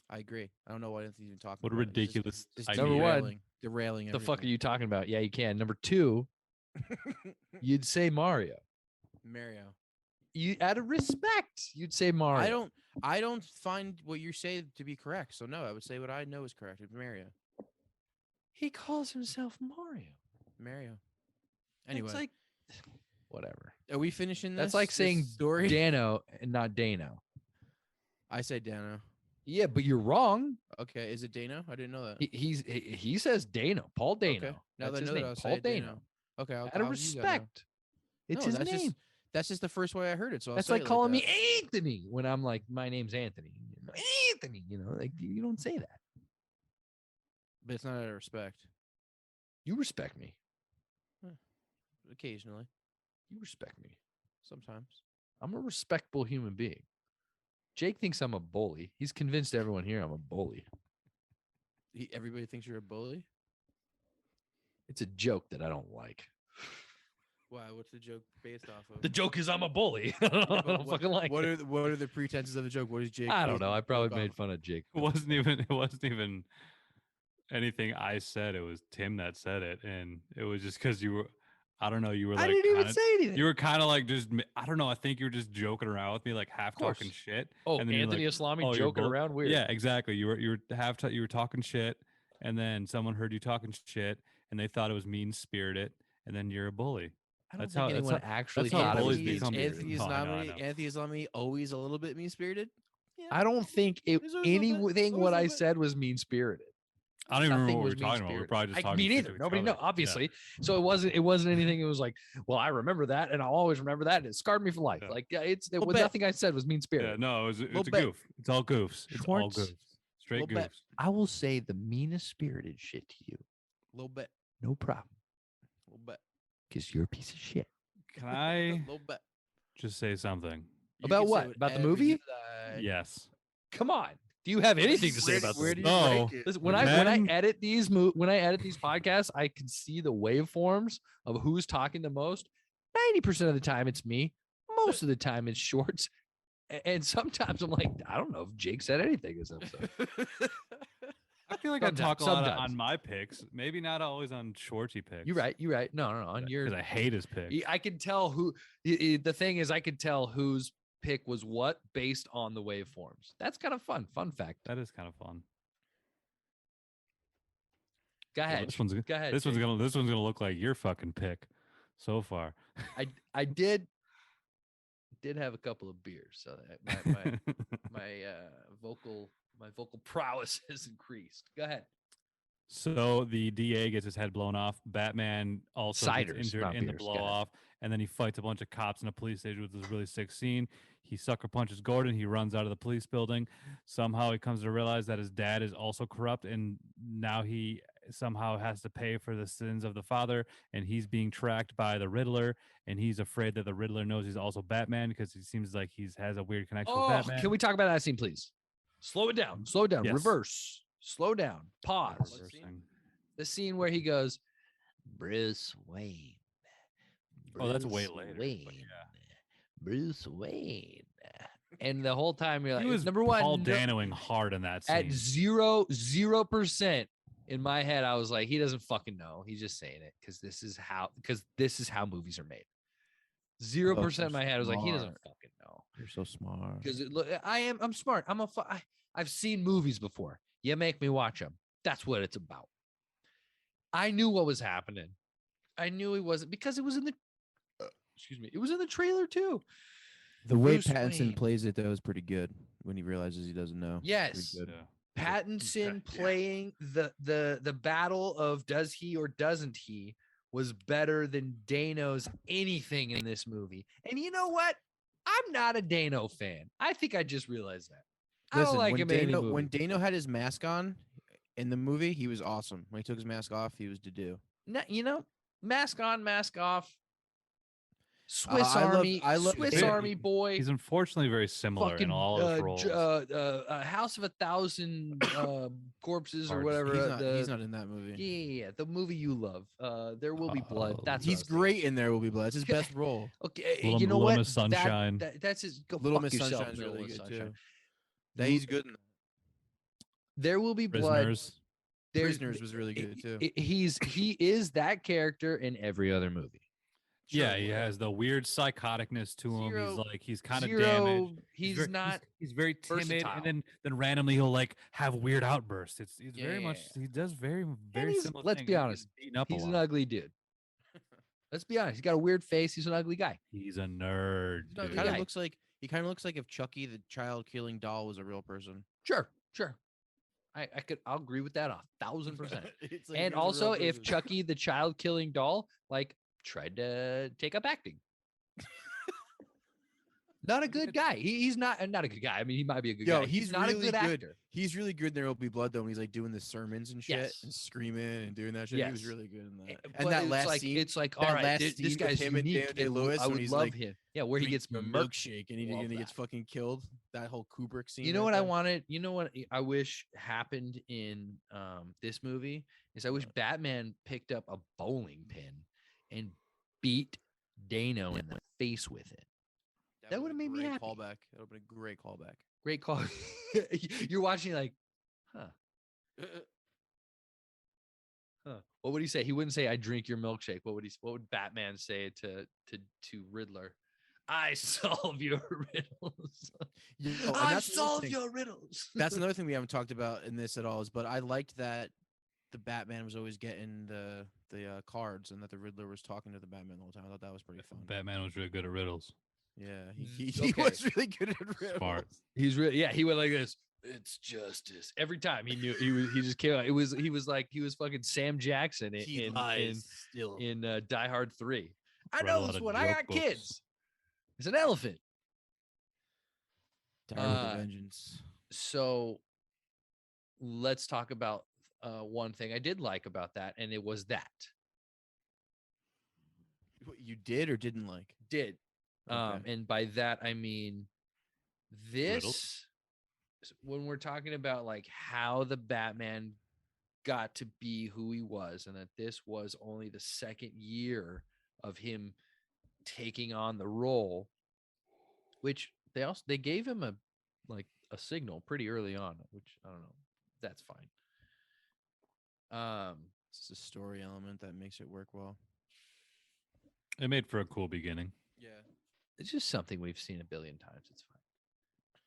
I agree. I don't know why I didn't even talk about it. What a ridiculous idea. Number one, derailing. The fuck are you talking about? Yeah, you can. Number two, you'd say Mario. You out of respect, you'd say Mario. I don't find what you say to be correct. So no, I would say what I know is correct. It's Mario. He calls himself Mario. Anyway, it's like whatever. Are we finishing this? That's like saying story Dano and not Dano. I say Dano. Yeah, but you're wrong. Okay, is it Dano? I didn't know that. He says Dano, Paul Dano. Okay. Now that's that I his know name, that, I'll Paul say Dano. Okay, out of respect. It's his name. That's just the first way I heard it. So that's like calling me Anthony when I'm like, my name's Anthony. Anthony, like you don't say that. But it's not out of respect. You respect me. Occasionally. You respect me. Sometimes. I'm a respectable human being. Jake thinks I'm a bully. He's convinced everyone here I'm a bully. Everybody thinks you're a bully? It's a joke that I don't like. Why? What's the joke based off of? The joke is I'm a bully. I don't fucking like what it. What are the pretenses of the joke? What is Jake? I don't basing know. the I probably joke made off? fun of Jake. It wasn't even anything I said. It was Tim that said it, and it was just because you were. I don't know. You were like. I didn't even kinda, say anything. You were kind of like just. I don't know. I think you were just joking around with me, like half talking shit. Oh, and then you're Anthony like, Islami you're joking around weird. Yeah, exactly. You were you were talking shit, and then someone heard you talking shit, and they thought it was mean spirited, and then you're a bully. I don't That's think how- anyone that's actually how thought it was bullies become. Anthony No, I know. Islami always a little bit mean spirited. Yeah. I don't think There's always a little bit. anything what Always a I little bit. said was mean spirited. I don't even remember Nothing what we was were talking about. We were mean-spirited. probably just talking Me shit neither. to each Nobody other. know, obviously. So it wasn't anything. It was like, well, I remember that, and I'll always remember that. And it scarred me for life. Yeah. Like it Little was bit. nothing I said was mean Yeah, spirited. no, it's Little a bit. goof. It's all goofs. It's all Schwartz, goofs. Straight little bit. goofs. I will say the meanest spirited shit to you. A little bit. No problem, A little bit. because you're a piece of shit. Can A I little bit. just say something? You About can say what? About the whatever movie? you like. Yes. Come on. Do you have anything to say about Where this? do you No. rank it? Listen, Where when do you I Men- edit these podcasts, I can see the waveforms of who's talking the most. 90% of the time it's me. Most of the time it's Shorts. And sometimes I'm like, I don't know if Jake said anything this episode. I feel like I talk a lot Sometimes. on my picks. Maybe not always on Shorty picks. You're right. No. On your, Because I hate his picks. I can tell who. The thing is, I can tell whose pick was what based on the waveforms. That's kind of fun. Fun fact. That is kind of fun. Go Well, ahead. this one's Go ahead. this one's Jake. gonna look like your fucking pick so far. I did have a couple of beers, so that my vocal prowess has increased. Go ahead. So the DA gets his head blown off. Batman also Ciders, gets injured not in the beers. blow Go ahead. off, and then he fights a bunch of cops in a police station with this really sick scene. He sucker punches Gordon. He runs out of the police building. Somehow he comes to realize that his dad is also corrupt, and now he somehow has to pay for the sins of the father. And he's being tracked by the Riddler, and he's afraid that the Riddler knows he's also Batman because he seems like he has a weird connection with Oh, Batman. can we talk about that scene, please? Slow it down. Slow it down. Yes. Reverse. Slow down. Pause. Reversing. The scene where he goes, Bruce Wayne. Oh, that's way Bruce later. Wayne. But yeah. Bruce Wayne. And the whole time you're He like, was number one, Paul Danoing hard in that scene. at 0% in my head, I was like, he doesn't fucking know. He's just saying it because this is how movies are made. 0% in my head, I was like, he doesn't fucking know. You're so smart. Because I'm smart. I've seen movies before. You make me watch them. That's what it's about. I knew what was happening. I knew he wasn't, because it was in the it was in the trailer too. The way Bruce Pattinson Wayne. plays it though is pretty good when he realizes he doesn't know. Yes. Pretty good. Yeah. Pattinson playing the battle of does he or doesn't he was better than Dano's anything in this movie. And you know what? I'm not a Dano fan. I think I just realized that. I don't like him in any movie. When Dano had his mask on in the movie, he was awesome. When he took his mask off, he was do. Mask on, mask off. Swiss I love Swiss Dano. Army boy. He's unfortunately very similar Fucking in all of his roles. House of 1,000 corpses or Parts. whatever. He's not in that movie. Yeah, the movie you love. There Will Be Blood. Oh. That's what I He's was thinking. great in There Will Be Blood. It's his best role. Okay, Little- you know Little what? Miss Sunshine. That's his. Go Little fuck Miss yourself, Sunshine's Little really Miss good Sunshine. too. That he's good in that. There Will Be Blood. Prisoners. Prisoners was really good too. He is that character in every other movie. Yeah, he has the weird psychoticness to him. He's kind of Zero, damaged. He's very, not. He's very timid, versatile. and then randomly he'll like have weird outbursts. It's very much. Yeah. He does very he's- similar. let's things. be He honest, gets beaten up a He's an lot. ugly dude. Let's be honest. He's got a weird face. He's an ugly guy. He's a nerd. No, dude. kind of Yeah. looks like if Chucky the child killing doll was a real person. Sure. I'll agree with that 1,000%. It's like, And here's a also, real if person. Chucky the child killing doll tried to take up acting, Not a good guy. He's not a good guy. I mean, he might be a good Yo, guy. He's not really a good actor. He's really good in There Will Be Blood though. When he's like doing the sermons and shit Yes. and screaming and doing that shit. He was Yes. really good in that. But And that it's last like, scene, it's like, that all right, last this scene with guy's him and unique. Daniel Day-Lewis I when would he's love like him. Yeah, where he gets a milkshake and he gets fucking killed. That whole Kubrick scene. You know right what I there. wanted? You know what I wish happened in this movie is I wish Batman picked up a bowling pin and beat Dano in the face with it. That would have made me happy. Callback. That would have been a great callback. Great call. You're watching like, huh? What would he say? He wouldn't say, "I drink your milkshake." What would Batman say to Riddler? I solve your riddles. I solve your riddles. That's another thing we haven't talked about in this at all. But I liked that the Batman was always getting the cards, and that the Riddler was talking to the Batman the whole time. I thought that was pretty fun. Batman was really good at riddles. Yeah, he was really good at riddles. Smart. He's really, yeah. He went like this. It's justice every time. He knew he just came out. He was fucking Sam Jackson in Die Hard 3. I know this one. I got kids. It's an elephant. Die with a vengeance. So let's talk about one thing I did like about that, and it was that. What you did or didn't like? Did. Okay. And by that I mean this Riddles? When we're talking about like how the Batman got to be who he was, and that this was only the second year of him taking on the role, which they gave him a signal pretty early on, which I don't know. That's fine. It's a story element that makes it work well. It made for a cool beginning. Yeah. It's just something we've seen a billion times. It's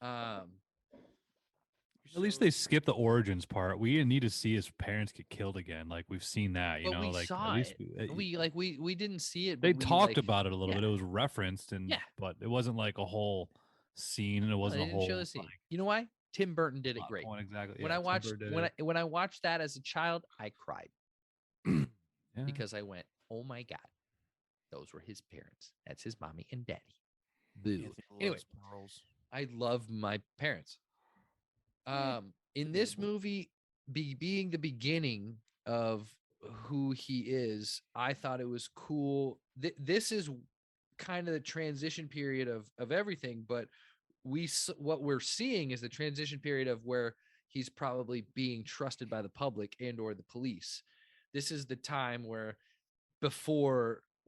fine. At least they skipped the origins part. We didn't need to see his parents get killed again. Like we've seen that, you But know. we Like saw at least it. We didn't see it. they But talked about it a little yeah. bit. It was referenced, and but it wasn't like a whole scene, and it wasn't a whole. Show the scene. You know why? Tim Burton did it great. Exactly. When I watched when I watched that as a child, I cried because I went, "Oh my god, those were his parents. That's his mommy and daddy." Boo. Anyway, I love my parents. In this movie, being the beginning of who he is, I thought it was cool. This is kind of the transition period of everything, but what we're seeing is the transition period of where he's probably being trusted by the public and or the police. This is the time where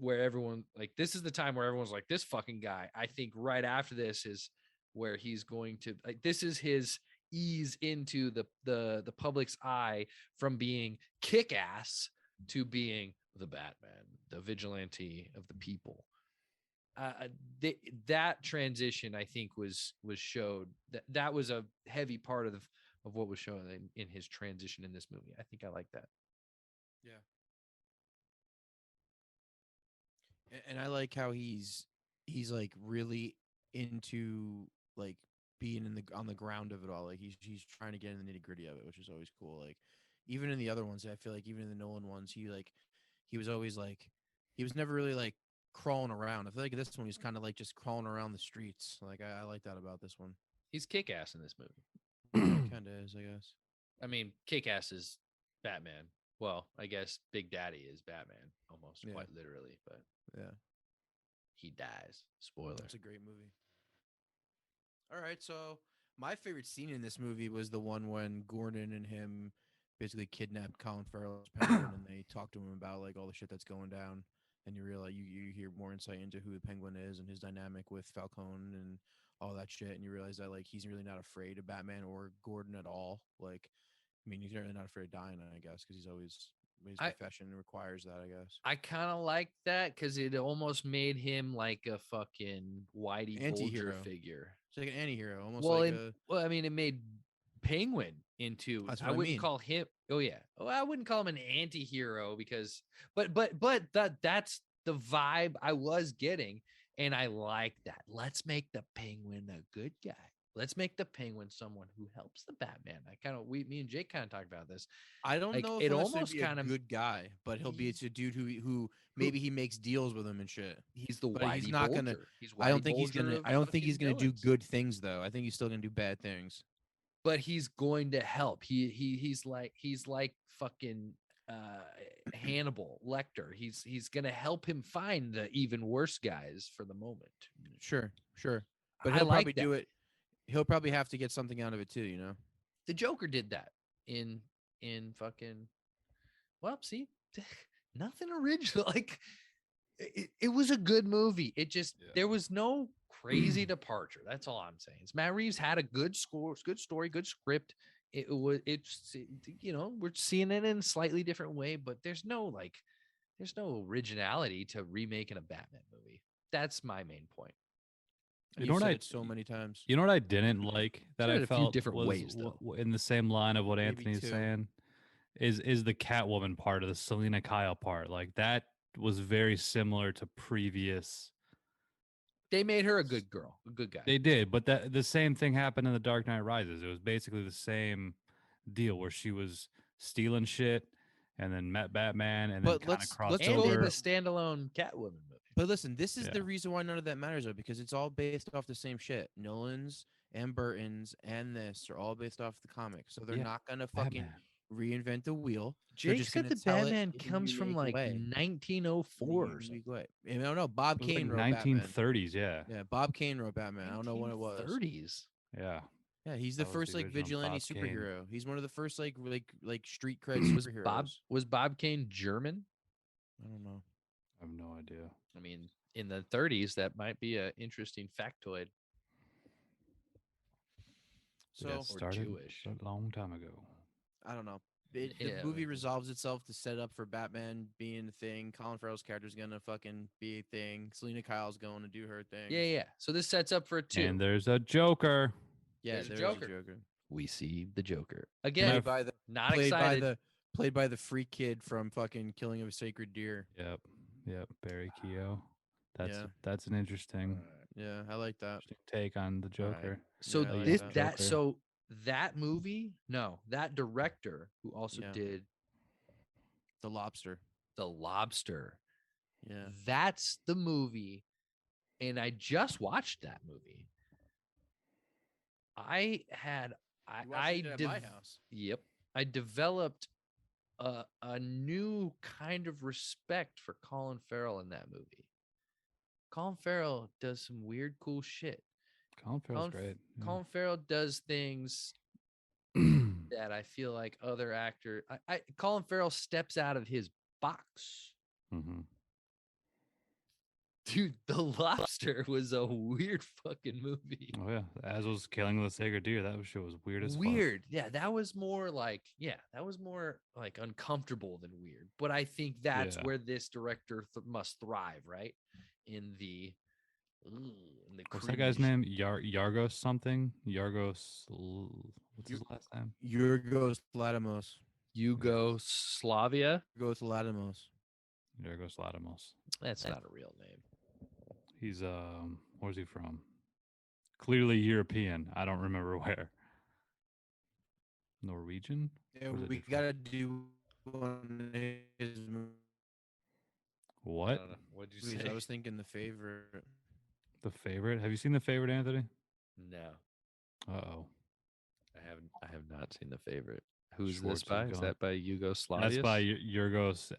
everyone's like, this fucking guy. I think right after this is where he's going to, like, this is his ease into the public's eye from being kick-ass to being the Batman, the vigilante of the people. That transition, I think, was showed. That was a heavy part of what was shown in his transition in this movie. I think I like that. Yeah. And I like how he's like really into like being on the ground of it all. Like he's trying to get in the nitty-gritty of it, which is always cool. Like even in the other ones, I feel like even in the Nolan ones, he was always like, he was never really like crawling around. I feel like this one he's kind of like just crawling around the streets. Like I like that about this one. He's kick-ass in this movie. Kind of is, I guess. I mean, kick-ass is Batman. Well, I guess Big Daddy is Batman almost, quite literally, but yeah, he dies. Spoiler. It's a great movie. All right, so my favorite scene in this movie was the one when Gordon and him basically kidnapped Colin Farrell's Penguin, and they talked to him about like all the shit that's going down, and you realize you hear more insight into who the Penguin is and his dynamic with Falcone and all that shit, and you realize that like he's really not afraid of Batman or Gordon at all. Like, I mean, he's really not afraid of dying, I guess, because his profession requires that, I guess. I kind of like that because it almost made him like a fucking Whitey Bulger figure. It's like an anti-hero, almost I mean, it made Penguin into. I wouldn't call him. Oh yeah. Oh, I wouldn't call him an anti-hero because, but that's the vibe I was getting, and I like that. Let's make the Penguin a good guy. Let's make the Penguin someone who helps the Batman. Me and Jake kind of talked about this. I don't Like, know if it he'll necessarily almost be a kind of good guy, but he'll be a dude who maybe he makes deals with him and shit. he's the But Whitey he's not gonna. Bulger. He's I don't Whitey think he's Bulger gonna. of I don't think fucking he's gonna do villains. good things though. I think he's still gonna do bad things. But he's going to help. He's like fucking Hannibal Lecter. He's gonna help him find the even worse guys for the moment. Sure. But I he'll like probably that. do it. He'll probably have to get something out of it too. You know. The Joker did that in fucking. Well, see, nothing original. Like it was a good movie. It just there was no crazy departure. That's all I'm saying. Matt Reeves had a good score, good story, good script. It's we're seeing it in a slightly different way, but there's no originality to remaking a Batman movie. That's my main point. And You know you've what said I- it so many times. You know what I didn't like that Said I it a few felt different was ways, though. in the same line of what Maybe Anthony's two. saying is the Catwoman part of the Selena Kyle part. Like that was very similar to previous. They made her a good girl, a good guy. They did, but that the same thing happened in The Dark Knight Rises. It was basically the same deal where she was stealing shit and then met Batman and But then kind of crossed let's and go they have over. a standalone Catwoman movie. But listen, this is Yeah. the reason why none of that matters though, because it's all based off the same shit. Nolan's and Burton's and this are all based off the comics, so they're Yeah, not gonna fucking Batman. reinvent the wheel. They're Jake just said gonna the tell it Batman in a comes from unique like way. In 1904 a or something. unique way. I don't know. Bob It was like Kane wrote Batman. 1930s, yeah. Yeah, Bob Kane wrote Batman. I don't know when it was. 30s. Yeah. Yeah, he's the That was first the like original vigilante Bob Kane. superhero. He's one of the first like street cred superheroes. Was Bob Kane German? I don't know. I have no idea. I mean, in the 30s, that might be an interesting factoid. We got So started Jewish. a long time ago. I don't know. Yeah, The movie like- resolves itself to set up for Batman being a thing. Colin Farrell's character is gonna fucking be a thing. Selena Kyle's going to do her thing. Yeah. So this sets up for a 2. And there's a Joker. Yeah, There's a there's Joker. We see the Joker Played again. by the Not played excited. by the played by the freak kid from fucking Killing of a Sacred Deer. Yep. Barry Keogh. Yeah. That's an interesting, Yeah, I like that. interesting take on the Joker. So Yeah, I like this that. that Joker. so that movie, no, that director who also Yeah. did The Lobster. The Lobster. Yeah. That's the movie, and I just watched that movie. I house. Yep. I developed a new kind of respect for Colin Farrell in that movie. Colin Farrell does some weird, cool shit. Colin Farrell's great. yeah. Colin Farrell does things that I feel like other actors. Colin Farrell steps out of his box. Mhm. Dude, The Lobster was a weird fucking movie. Oh yeah, as was Killing of the Sacred Deer. That shit was weird as fuck. Weird. Yeah, that was more like uncomfortable than weird. But I think that's Yeah. where this director must thrive, right? In the What's that guy's cringe. name? Yargos something. What's his last name? Yorgos Lanthimos. Yugoslavia. Yorgos Lanthimos. Yargos Lanthimos. That's not a real name. He's where's he from? Clearly European. I don't remember where. Norwegian? Yeah, Or is it we different? gotta do one of his What? What'd you movies. say? I was thinking The Favorite. The Favorite? Have you seen The Favorite, Anthony? No, Uh-oh. I have not seen The Favorite. Who's Schwartz this is by? Is gone. that by Yugoslavia? That's by Yorgos.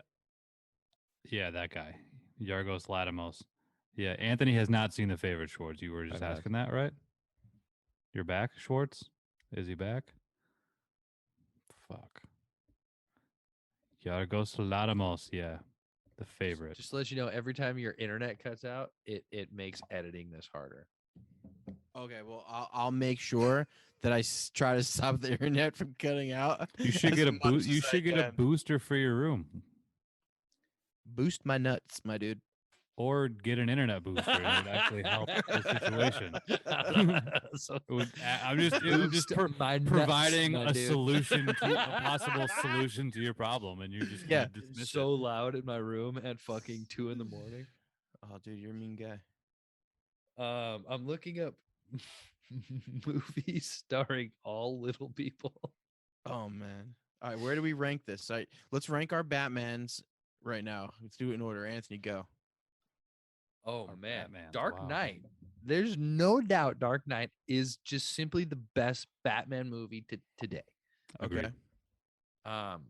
Yeah, that guy. Yargos Lanthimos. Yeah, Anthony has not seen The Favorite, Schwartz. You were just have. asking that, right? You're back, Schwartz? Is he back? Fuck. Yargos Lanthimos, yeah. The Favorite. Just to let you know, every time your internet cuts out, it makes editing this harder. Okay, well, I'll make sure that I try to stop the internet from cutting out. You should as get a much boost. as You I should get a can. booster for your room, Boost my nuts, my dude. or get an internet booster. It would actually help the situation. So, It would, I'm just my nuts, providing my a dude. solution to a possible solution to your problem, and you're just Yeah. gonna dismiss So loud in my room at fucking 2 a.m. Oh, dude, you're a mean guy. I'm looking up movie starring all little people. Oh man. All right, where do we rank this? All right, let's rank our Batmans right now. Let's do it in order. Anthony, go. Oh Our man, Batmans, Dark wow. Knight. There's no doubt Dark Knight is just simply the best Batman movie today. Agreed. Okay. Um,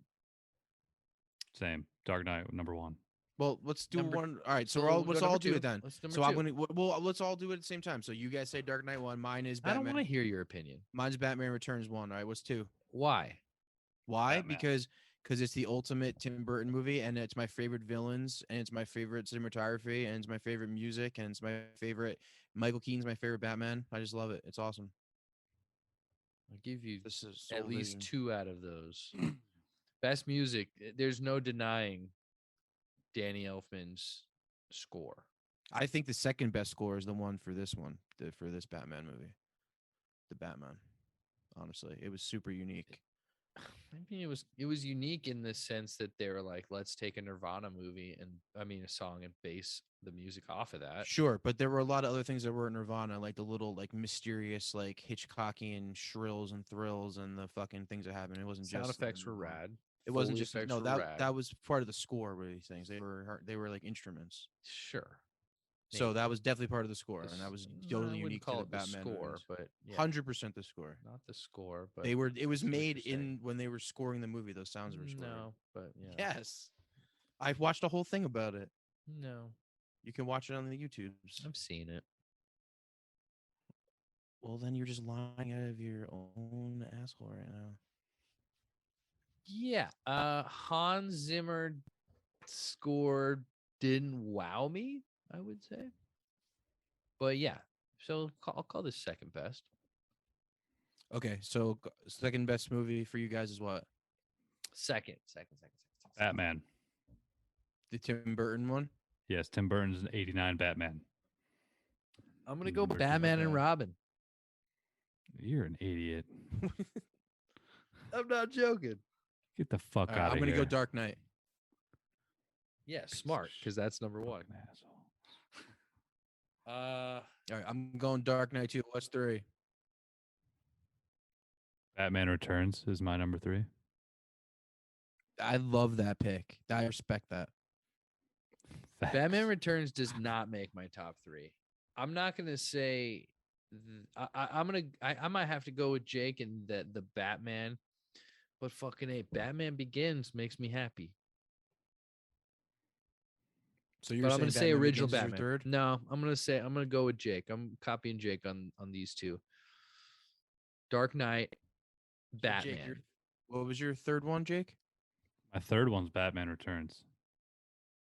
Same. Dark Knight, number one. Well, let's do Number- one. All right, so so we're all we'll go let's number all do two. it then. Let's number So I'm two. gonna well let's all do it at the same time. So you guys say Dark Knight 1, mine is I don't Batman. want to hear your opinion. Mine's Batman Returns 1. All right, what's 2? Why? Why? Batman. Because it's the ultimate Tim Burton movie, and it's my favorite villains, and it's my favorite cinematography, and it's my favorite music, and it's my favorite Michael Keaton's my favorite Batman. I just love it. It's awesome. I'll give you This is at least 2 out of those. Best music. There's no denying Danny Elfman's score. I think the second best score is the one for this for this Batman movie. The Batman. Honestly, it was super unique. I mean, it was unique in the sense that they were like, let's take a Nirvana movie a song and base the music off of that. Sure, but there were a lot of other things that were Nirvana, like the little like mysterious like Hitchcockian shrills and thrills and the fucking things that happened. It wasn't Sound just effects were Nirvana. rad. It wasn't Foley just effects no were that rad. that was part of the score. Were these things they were like instruments. Sure. So Maybe. that was definitely part of the score, This- and that was I totally wouldn't unique to call the it the Batman score, but yeah, 100% the score. not the score, but They were. It was I see what made you're saying. in when they were scoring the movie. Those sounds were scored. No, but yeah. Yes, I've watched a whole thing about it. No, You can watch it on the YouTubes. I've seen it. Well, then you're just lying out of your own asshole right now. Yeah. Hans Zimmer score didn't wow me, I would say. But yeah, so I'll call this second best. Okay, so second best movie for you guys is what? Second. Batman. The Tim Burton one? Yes, Tim Burton's 89 Batman. I'm gonna go Burton, Batman and okay. Robin. You're an idiot. I'm not joking. Get the fuck All right, out of I'm here. gonna go Dark Knight. Yeah, Piece of smart, because that's number one. Fucking asshole. All right, I'm going Dark Knight too. What's 3? Batman Returns is my number 3. I love that pick. I respect that. Batman Facts. Returns does not make my top 3. I'm not gonna say. I might have to go with Jake and the Batman, but fucking a Batman Begins makes me happy. So you're But I'm saying gonna say Batman original Begins is your Batman. third? No, I'm gonna go with Jake. I'm copying Jake on these two. Dark Knight, So Batman. Jake, what was your third one, Jake? My third one's Batman Returns.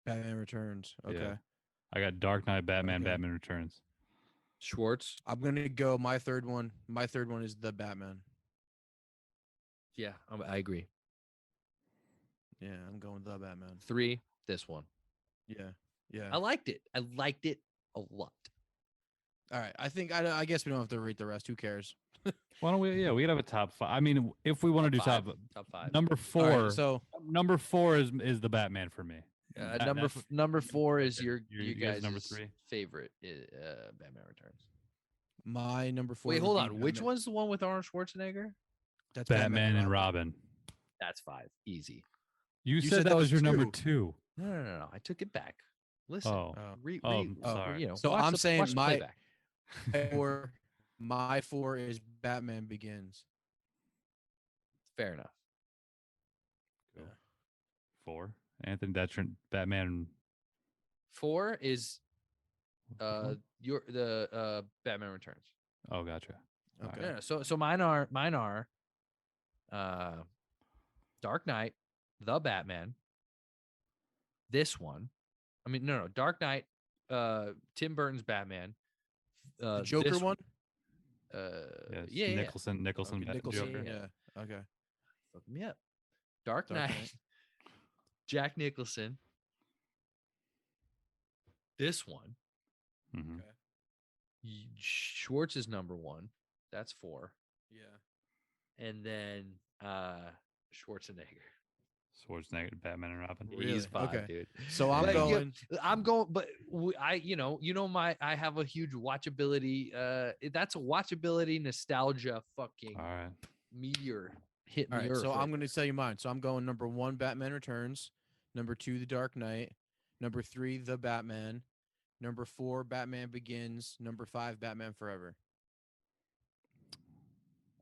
Batman Returns. Okay. Yeah. I got Dark Knight, Batman, Okay. Batman Returns. Schwartz. I'm gonna go my third one. My third one is the Batman. Yeah, I agree. Yeah, I'm going the Batman. 3. This one. Yeah. Yeah. I liked it. I liked it a lot. All right. I guess we don't have to rate the rest. Who cares? Why don't we? Yeah, we could have a top 5. I mean, if we want to do Top top 5. number All 4. right, so Number 4 is the Batman for me. Number 4 is okay. your You guys' guys number 3? favorite. Batman Returns. my number 4. Wait, would hold be on. Which Batman- one's the one with Arnold Schwarzenegger? That's Batman and Robin. That's 5. Easy. You said said that that was was your number 2. 2. No. I took it back. Listen. Oh, sorry. So I'm saying watch the my- playback. My 4 is Batman Begins. Fair enough. Cool. 4. Anthony, that's your Batman. 4 is What? the Batman Returns. Oh, gotcha. All Okay. right. So mine are Dark Knight, the Batman. This one. I mean, no, Dark Knight, Tim Burton's Batman. The Joker this one? Yeah. Nicholson, Okay, Nicholson. Joker. Yeah. Okay. Fuck me up. Dark Dark Knight, Knight. Jack Nicholson. This one. Mhm. Schwartz is number 1. That's 4. Yeah. And then Schwarzenegger. Schwarzenegger, Batman and Robin. Really? He's fine, Okay. dude. So I'm But, yeah, going. I'm going, but I have a huge watchability. That's a watchability nostalgia fucking All right. meteor hit All me. right, so I'm going to tell you mine. So I'm going number 1, Batman Returns. Number 2, The Dark Knight. Number 3, The Batman. Number 4, Batman Begins. Number 5, Batman Forever.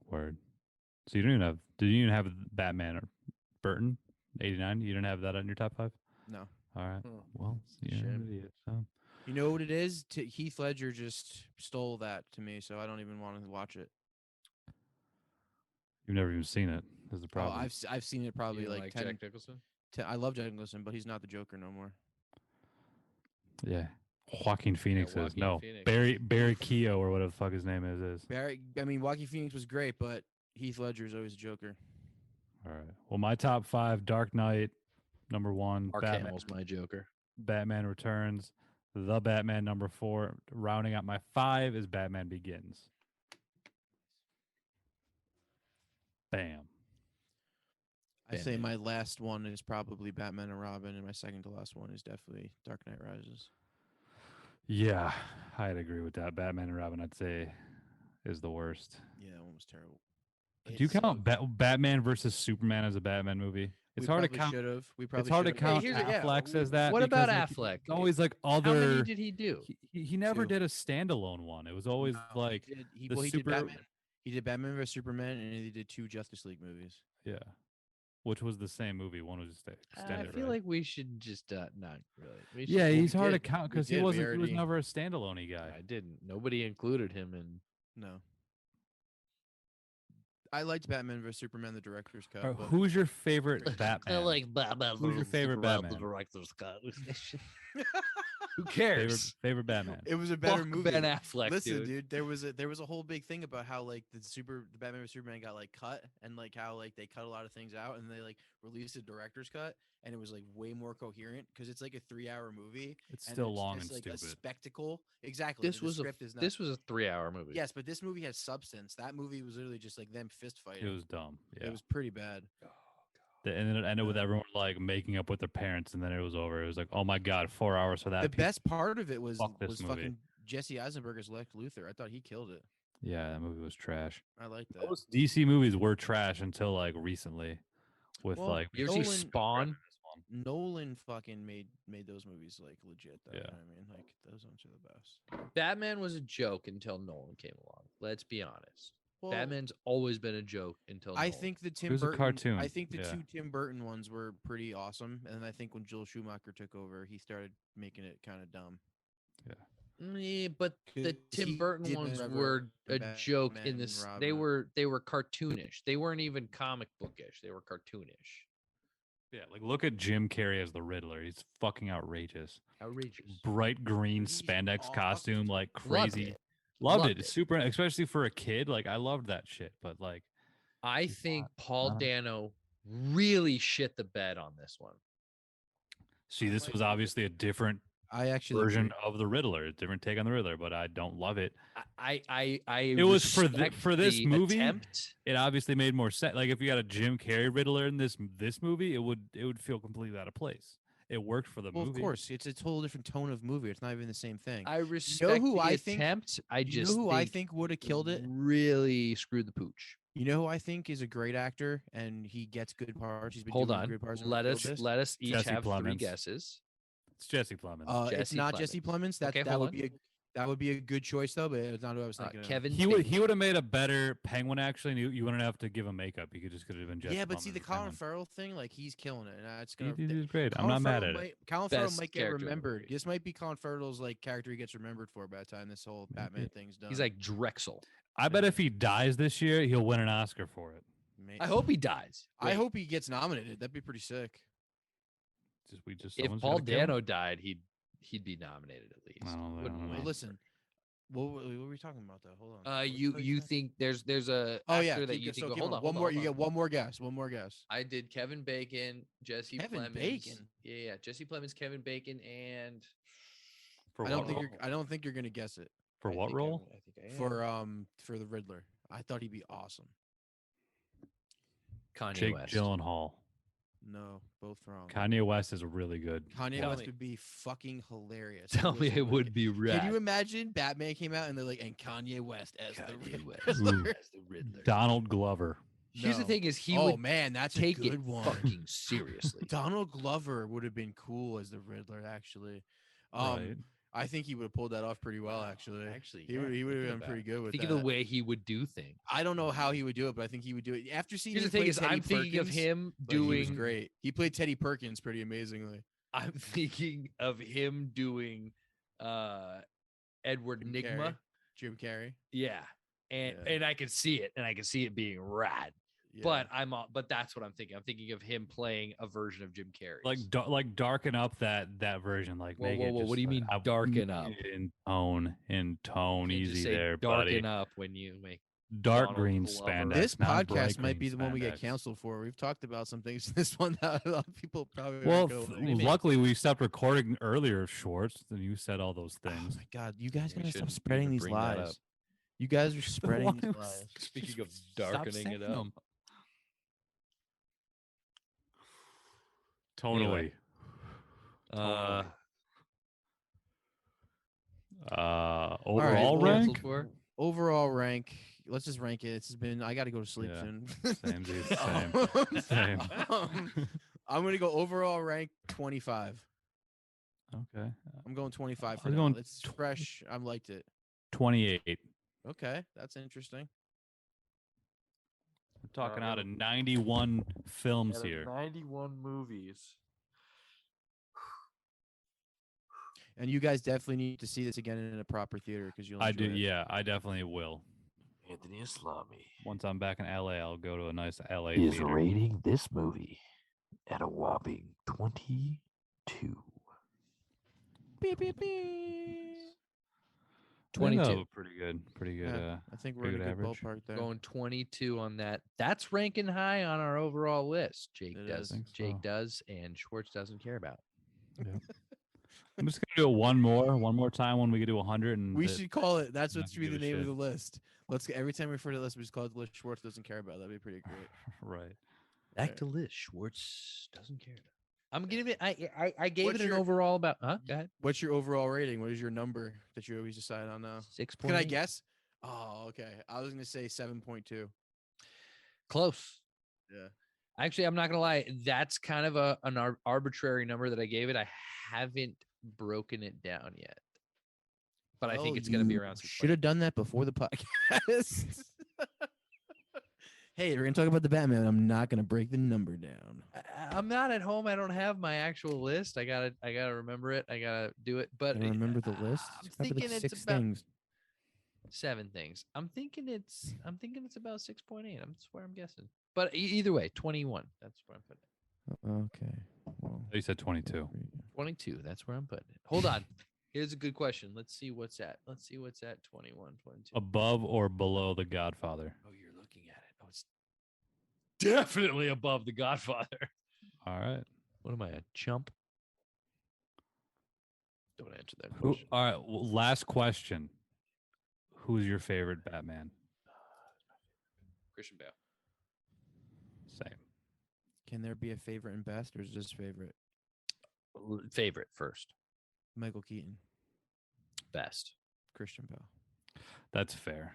Word. So you don't even have? Did you even have Batman or Burton? 89. You didn't have that on your top 5. No. All right. Hmm. Well, you're Shame. an idiot. So. You know what it is? Heath Ledger just stole that to me, so I don't even want to watch it. You've never even seen it. Is the Oh, problem? I've seen it probably You like 10, Jack Nicholson. 10. I love Jack Nicholson, but he's not the Joker no more. Yeah. Joaquin Phoenix is Joaquin no Phoenix. Barry Keogh or whatever the fuck his name is. Joaquin Phoenix was great, but Heath Ledger is always a Joker. All right. Well, my top 5: Dark Knight, number 1. Mark Batman, Hamill's my Joker. Batman Returns. The Batman, number 4. Rounding out my 5 is Batman Begins. Bam. I say my last one is probably Batman and Robin, and my second to last one is definitely Dark Knight Rises. Yeah, I'd agree with that. Batman and Robin, I'd say, is the worst. Yeah, that one was terrible. Do you count Batman versus Superman as a Batman movie? It's hard to count. Should have. We probably It's hard to should've. count Hey, here's a- yeah, Affleck as that. What about because, Affleck? it's always like How many other. did he do? He never 2. did a standalone one. It was always No, like he the did super. Batman. He did Batman vs Superman, and he did 2 Justice League movies. Yeah, which was the same movie. One was just I extended. feel right? like we should just not really. We should- Yeah, Well, he's we hard to did. count We because he did. We wasn't. He was already- never a standalone guy. I didn't. Nobody included him in. No. I liked Batman vs Superman, the director's cut. All right, but who's your favorite Batman? Batman. Who's your favorite Batman? director's cut. Who cares? Favorite Batman? it was a better Fuck movie. Ben Affleck, Listen, dude. there was a whole big thing about how like the Batman vs Superman got like cut, and like how like they cut a lot of things out, and they like released a director's cut, and it was like way more coherent because it's like a 3-hour movie. It's and still it's long just, and like a stupid. spectacle. Exactly. This the was a script is not, this was a 3-hour movie. yes, but this movie has substance. That movie was literally just like them fist fighting. It was dumb. Yeah. It was pretty bad. And then it ended with everyone like making up with their parents, and then it was over. It was like, oh my god, 4 hours for that. The best part of it was Fuck this movie. fucking Jesse Eisenberg as Lex Luthor. I thought he killed it. Yeah, that movie was trash. I like that. Most DC movies were trash until like recently, with Well, like. You ever see Nolan- Spawn? Nolan fucking made those movies like legit though. Yeah. You know what I mean? Like those ones are the best. Batman was a joke until Nolan came along. Let's be honest. Well, Batman's always been a joke until I Nolan. think the It Tim was a Burton cartoon, I think the yeah. 2 Tim Burton ones were pretty awesome, and then I think when Joel Schumacher took over, he started making it kind of dumb. But the 'Cause Tim he Burton did ones Trevor were a and joke Batman in and this. Robin. They were cartoonish. They weren't even comic bookish. They were cartoonish. Yeah, like look at Jim Carrey as the Riddler. He's fucking outrageous. Outrageous. Bright green He's spandex awesome. costume, like Loved crazy. it. Loved Loved it. it. Super, especially for a kid. Like I loved that shit. But like, I He's think not- Paul not- Dano really shit the bed on this one. see, I this like was it. obviously a different I actually version agree. of the Riddler, a different take on the Riddler. But I don't love it. It was for this movie. Attempt. It obviously made more sense. Like if you got a Jim Carrey Riddler in this movie, it would feel completely out of place. It worked for the Well, movie. of course, it's a total different tone of movie. It's not even the same thing. I respect who the I think- attempt. I You just know who I think would have killed it? Really screwed the pooch. You know who I think is a great actor and he gets good parts. He's been Hold doing on. good parts. and Let killed us this. let us each Jesse have 3 Plemons. guesses. It's Jesse Plemons. It's Jesse not Jesse Plemons. Plemons. That Okay, that hold would on. be that would be a good choice though, but it's not who I was thinking. of. Kevin. He would have made a better Penguin actually. And you wouldn't have to give him makeup. You could have been Jesse. Yeah, but see Plemons the as Colin Penguin. Farrell thing, like he's killing it, and it's He gonna. did great. I'm Colin not mad Farrell at it. Colin Farrell Best might get character in the remembered. movie. This might be Colin Farrell's like character he gets remembered for by the time this whole Batman thing's done. He's like Drexel. I bet if he dies this year, he'll win an Oscar for it. I hope he dies. I hope he gets nominated. That'd be pretty sick. If someone's Paul gotta kill him. Dano died, he'd be nominated at least. I don't Wouldn't know. win. Well, listen. What were we talking about though? Hold on. You think there's a Oh yeah. actor that keep you go- so think? keep Hold going. on, One hold more. on, You hold get one more guess. One more guess. I did Kevin Bacon, Jesse Kevin Plemons. Bacon? Yeah, Jesse Plemons, Kevin Bacon, and For I what don't think role? you're. I don't think you're gonna guess it. For I what think role? I think I am. For the Riddler. I thought he'd be awesome. Kanye Jake West. Gyllenhaal. No, both wrong. Kanye West is really good. Kanye Tell West me. would be fucking hilarious. Tell me it would be Can rad. you imagine Batman came out and they're like, and Kanye West as Kanye the West Riddler? as the Riddler. Donald Glover. Here's the No. thing: is he Oh would man, that's take a good it one. fucking seriously. Donald Glover would have been cool as the Riddler, actually. Right. I think he would have pulled that off pretty well, actually. He would have been pretty good with Think that. of the way he would do things. I don't know how he would do it, but I think he would do it. After seeing Here's the him thing: play is Teddy I'm thinking of Perkins, him like, he was doing. great. He played Teddy Perkins pretty amazingly. I'm thinking of him doing Edward Jim Nigma. Carrey. Jim Carrey. Yeah. And I can see it, and I can see it being rad. Yeah. But that's what I'm thinking. I'm thinking of him playing a version of Jim Carrey. Like darken up that version. Like Whoa, make whoa, it whoa, just what do you mean like, darken up? in tone? You can't just Easy say there, darken buddy. up when you make Dark Donald green Glover. spandex. This not podcast bright might be green the one we get spandex. canceled for. We've talked about some things in this one that a lot of people probably Well, aren't gonna like. do you mean? luckily we stopped recording earlier, Schwartz. Then you said all those Oh things. my god, you guys We gotta stop shouldn't spreading even these bring that lies. up. You guys are spreading Why these was- lies. Speaking of Stop darkening it saying up. them. Totally. Uh, Overall well, rank. for? Overall rank. Let's just rank it. It's been. I got to go to sleep Yeah. soon. Same, dude, same. I'm gonna go overall rank 25. Okay. I'm going 25 for I'm now. going It's fresh. I liked it. 28. Okay, that's interesting. We're talking out of 91 films here. 91 movies. And you guys definitely need to see this again in a proper theater because you'll. I do. enjoy it. Yeah, I definitely will. Anthony Islami Once I'm back in LA, I'll go to a nice LA is theater. rating this movie at a whopping 22. Beep, beep, beep. 22. Pretty good. Pretty good. Yeah, I think we're pretty in a good good average. ballpark there. Going 22 on that. That's ranking high on our overall list. Jake It does. is. Jake so. does, and Schwartz doesn't care about. I'm just gonna do it one more time when we get to 100. And We should call it. That's what not should be give the a name of shit. the list. Let's every time we refer to the list, we just call it the list Schwartz doesn't care about. That'd be pretty great. right. Back Right. to list. Schwartz doesn't care. I'm giving it. I gave What's it an your- overall about. Go ahead. What's your overall rating? What is your number that you always decide on now? 6. Can I guess? Oh, okay. I was gonna say 7.2. Close. Yeah. Actually, I'm not gonna lie. That's kind of an arbitrary number that I gave it. I haven't broken it down yet, but I think it's gonna be around. Should have done that before the podcast. Hey, we're gonna talk about the Batman. I'm not gonna break the number down. I'm not at home. I don't have my actual list. I gotta remember it. I gotta do it. But Can I remember the list? I'm It's gotta be thinking like it's 6 about things. 7 things. I'm thinking it's about 6.8. That's where I'm guessing. But either way, 21. That's where I'm putting it. Okay. Well, You said 22. 22. That's where I'm putting it. Hold on. Here's a good question. Let's see what's at 21, 22. Above or below The Godfather? Oh, you're looking at it. Oh, it's definitely above The Godfather. All right. What am I, a chump? Don't answer that Who? question. All right. Well, last question. Who's your favorite Batman? Christian Bale. Same. can there be a favorite and best, or is this favorite? Favorite first. Michael Keaton, Best. Christian Bale. That's fair.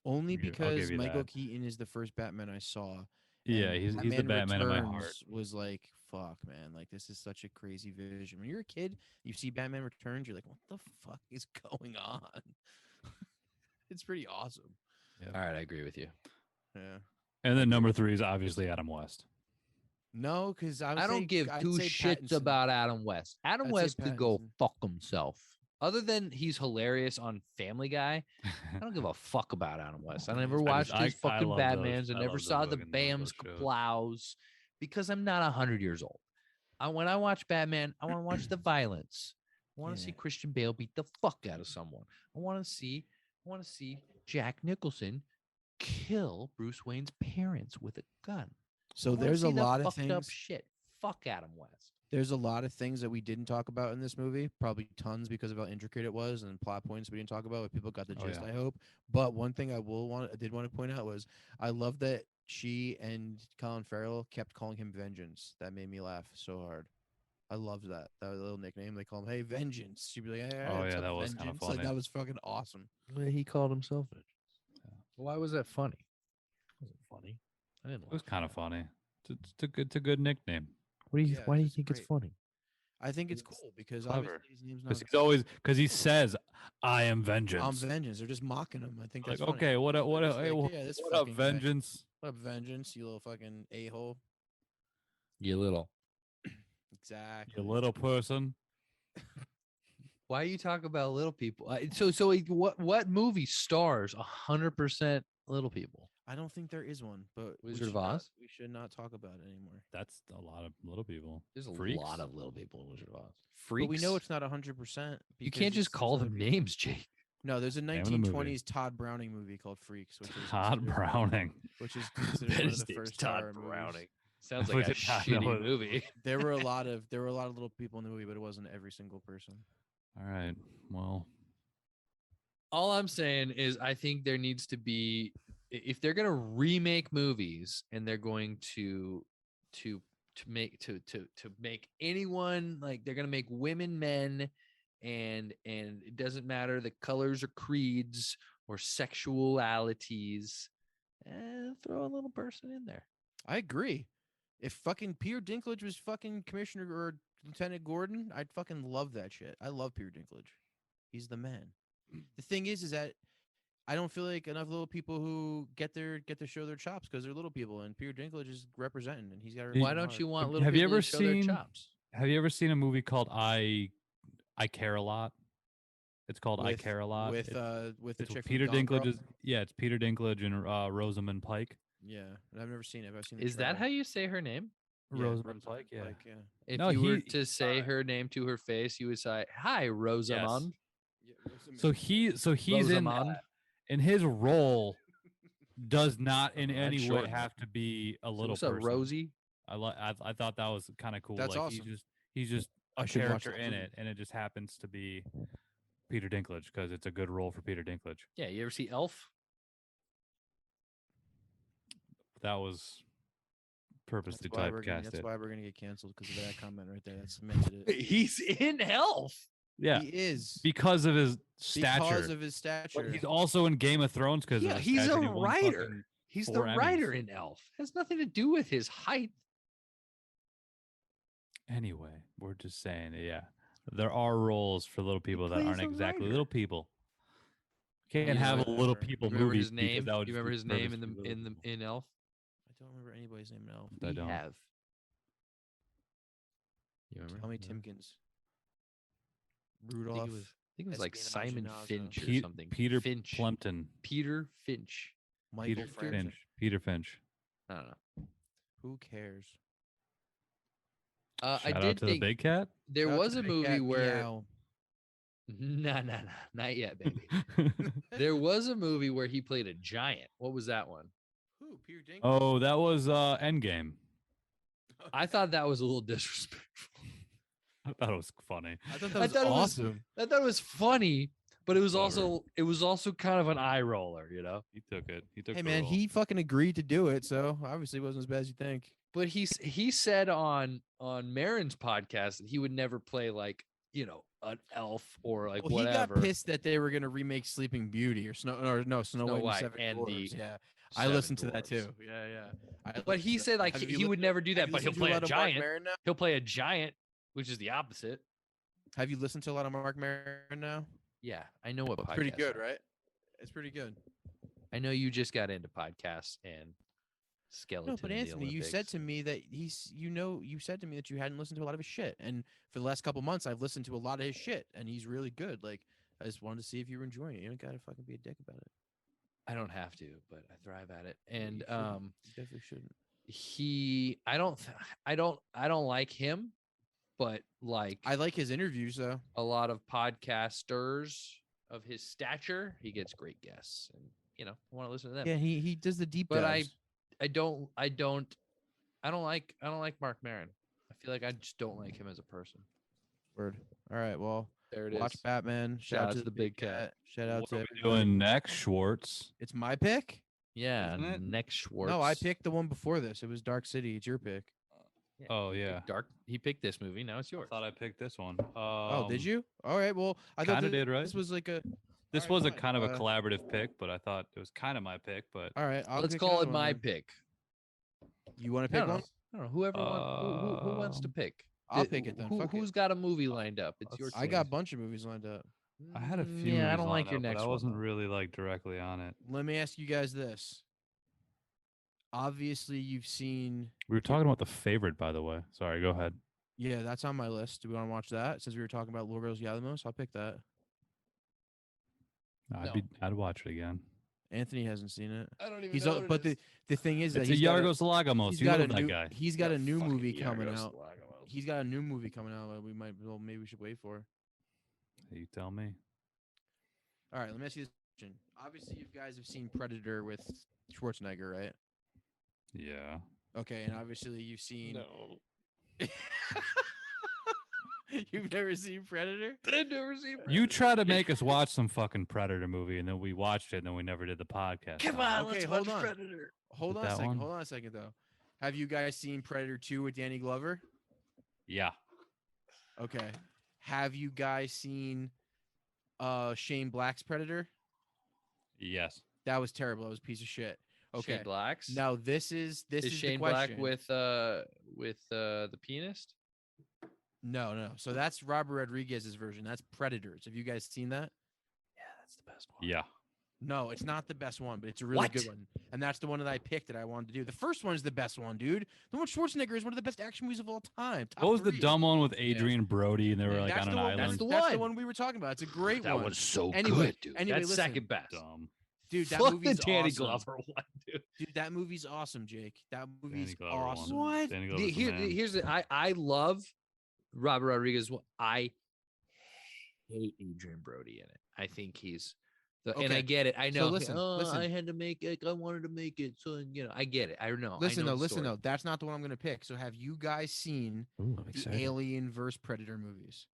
Only I'll give because you Michael that. Keaton is the first Batman I saw. Yeah, and he's the Batman of my heart. Returns was like, fuck, man. Like, this is such a crazy vision. When you're a kid, you see Batman Returns, you're like, what the fuck is going on? It's pretty awesome. All right, I agree with you. Yeah. And then number 3 is obviously Adam West. No, because I don't give I'd two say shits Pattinson. about Adam West. Adam I'd say West could go Pattinson. fuck himself. Other than he's hilarious on Family Guy, I don't give a fuck about Adam West. I never watched his I fucking love those- Batmans. I I never love saw those the fucking- Bams those shows. Kaplows because I'm not 100 years old. When I watch Batman, I want to watch the violence. I want to see Yeah. Christian Bale beat the fuck out of someone. I want to see Jack Nicholson kill Bruce Wayne's parents with a gun. So I wanna there's a see the lot of fucked up things. shit. Fuck Adam West. There's a lot of things that we didn't talk about in this movie, probably tons because of how intricate it was and plot points we didn't talk about, but people got the Oh, gist, yeah. I hope. But one thing I did want to point out was I love that she and Colin Farrell kept calling him Vengeance. That made me laugh so hard. I loved that. That little nickname. They call him, hey, Vengeance. She'd be like, hey, Oh, what's yeah, up, that was kinda Vengeance? Like, funny. that was fucking awesome. Well, he called himself it. Why was that funny? It wasn't funny. I didn't. It was laugh kind at of funny. It's a good nickname. that. What do you? Yeah, Why do you just think it's great. funny? I think it's It's cool because clever. obviously his name's Because not he's always he says, "I am I'm vengeance." Vengeance. They're just mocking him. I think that's Like, funny. okay, what They're up, just hey, like, yeah, this what up, fucking guy. vengeance? What up, Vengeance? You little fucking a-hole. You little. Exactly. You little person. Why you talk about little people? What movie stars 100% little people? I don't think there is one, but Wizard of Oz? we should not talk about it anymore. That's a lot of little people. There's a Freaks? lot of little people in Wizard of Oz. Freaks. But we know it's not 100%. You can't just call them names, Jake. No, there's a Name of the movie. 1920s Todd Browning movie called Freaks, which is Todd considered- Browning. which is considered one of the first horror movies. Sounds We like a did not know shitty it. movie. There were a lot of little people in the movie, but it wasn't every single person. All right. Well, All I'm saying is I think there needs to be, if they're going to remake movies and they're going to make anyone, like, they're going to make women men, and it doesn't matter the colors or creeds or sexualities, throw a little person in there. I agree. If fucking Peter Dinklage was fucking Commissioner or Lieutenant Gordon, I'd fucking love that shit. I love Peter Dinklage. He's the man. The thing is that I don't feel like enough little people who get to show their chops because they're little people, and Peter Dinklage is representing, and he's got. Why don't you want little have you people ever to show their seen- chops? have you ever seen a movie called I Care a Lot? It's called I Care a Lot. with the It's chick from Peter Gone Girl? Dinklage. It's Peter Dinklage and Rosamund Pike. Yeah, I've never seen it. But I've seen the Is that trailer. how you say her name? Yeah, Rosamund Pike. Yeah. yeah. If No, you were he- to say her name to her face, you would say, "Hi, Rosamund." So he's in Rosamund. that, and his role does not in I'd any way shorten it. have to be a little What's up, person. Rosie? I thought that was kind of cool. That's like awesome. he's just I a should watch character that in movie. it, and it just happens to be Peter Dinklage because it's a good role for Peter Dinklage. Yeah, you ever see Elf? That was purposely typecasted. That's why we're gonna get canceled because of that comment right there. That cemented it. He's in Elf. Yeah, He is because of his stature. because of his stature. But he's also in Game of Thrones because Yeah, of his he's stature, a and he won writer. fucking He's the 4 writer Emmys. in Elf. Has nothing to do with his height. Anyway, we're just saying, yeah, there are roles for little people that plays aren't a exactly writer. little people. Can't You have know, a little whatever. people Remember movie his name? because that would You just remember be his name in purposely little people. in Elf? I don't remember anybody's name now. I don't. have. You remember? Tell me No. Timkins. I Rudolph. think it was like Espionage Simon Nausea. Finch or Pete- something. Peter Finch. Plumpton. Peter Finch. Michael Peter Frampton. Finch. Peter Finch. I don't know. Who cares? I Shout out did to the think big cat. there Shout out was to a Big movie Cat where Meow. nah, not yet, baby. There was a movie where he played a giant. What was that one? Who? Peter Dinklage. Oh, that was Endgame. I thought that was a little disrespectful. I thought it was funny. I thought I that was thought it was- awesome. I thought it was funny, but it was Whatever. also kind of an eye roller, you know. He took it. He took. Hey the man, role. he fucking agreed to do it, so obviously it wasn't as bad as you think. But he said on Marin's podcast that he would never play like, you know, an elf or like Well, whatever. he got pissed that they were gonna remake Sleeping Beauty or Snow White and White the Seven and Dwarfs. the Yeah, I Seven listened to that Dwarfs. too. Yeah. But he said like he would never do that, but he'll play a giant. He'll play a giant, which is the opposite. Have you listened to a lot of Mark Maron now? Yeah, I know what It's pretty podcasts good, are. right? It's pretty good. I know you just got into podcasts and skeleton. No, but in the Anthony, you said Olympics. to me that you said to me that you hadn't listened to a lot of his shit, and for the last couple months, I've listened to a lot of his shit, and he's really good. Like, I just wanted to see if you were enjoying it. You don't gotta fucking be a dick about it. I don't have to, but I thrive at it. And You shouldn't. You definitely shouldn't. I don't like him, but like I like his interviews though. a lot of podcasters of his stature, he gets great guests, and you know, I want to listen to them. Yeah, he does the deep But dives. I don't like Mark Maron. I feel like I just don't like him as a person. Word. All right, well, There it is. watch Batman. Shout out to the big cat. Shout out What to are we everybody. doing next, Schwartz? It's my pick. Yeah, Isn't it? Nick Schwartz. No, I picked the one before this. It was Dark City. It's your pick. Oh, he picked yeah. Dark. He picked this movie. Now it's I yours. thought I picked this one. Oh, did you? All right. Well, I thought Kinda did, right? This was like a. This Alright, was a fine. kind of a collaborative pick, but I thought it was kind of my pick. But All right. I'll Let's pick call another it one my then. pick. You want to I pick don't one? know. I don't know. Whoever who wants to Um, pick. I'll pick it then. Who, Fuck it. who's got a movie lined up? It's your let's choice. I got a bunch of movies lined up. I had a few. Yeah, I movies don't lined like your up, but next I one. wasn't though. really like directly on it. Let me ask you guys this. Obviously, you've seen. We were talking about The Favorite, by the way. Sorry, go ahead. Yeah, that's on my list. Do we want to watch that? Since we were talking about Logos Yalimos, I'll pick that. No. I'd watch it again. Anthony hasn't seen it. I don't even He's know. al- but the thing is that It's a he's got Yargos Lagamos. he's You got know a that new guy. he's got a new Fucking movie coming Yorgos out. Lanthimos. He's got a new movie coming out that maybe we should wait for. You tell me. All right, let me ask you this question. Obviously, you guys have seen Predator with Schwarzenegger, right? Yeah. Okay, and obviously you've seen. No. You've never seen Predator? I've never seen. You try to make us watch some fucking Predator movie, and then we watched it, and then we never did the podcast. Come it. on, Okay, let's hold watch on. Predator. Hold Is on a that second. one? Hold on a second, though. Have you guys seen Predator 2 with Danny Glover? Yeah. Okay. Have you guys seen Shane Black's Predator? Yes. That was terrible. That was a piece of shit. Okay. Shane Black's. Now this is is Shane the Black question. with the pianist? No. So that's Robert Rodriguez's version. That's Predators. Have you guys seen that? Yeah, that's the best one. Yeah. No, it's not the best one, but it's a really good What? one. And that's the one that I picked that I wanted to do. The first one is the best one, dude. The one with Schwarzenegger is one of the best action movies of all time. Top What was the three. dumb one with Adrian Brody, and they were like That's on the an one, island? That's the one we were talking about. It's a great That one. was so Anyway, good, dude. anyway, That's listen. second best. Dumb. Dude, that Fuck movie's the Danny awesome. Glover one, dude. Dude, that movie's awesome, Jake. That movie's Glover won. awesome. What? Danny Glover's the man. Here's the I love Robert Rodriguez. I hate Adrian Brody in it. I think he's and Okay. I get it. I So know. listen. I had to make it. I wanted to make it. So I get it. I know. Listen I know though, the listen story. though. That's not the one I'm gonna pick. So have you guys seen Ooh, I'm the excited. Alien versus Predator movies?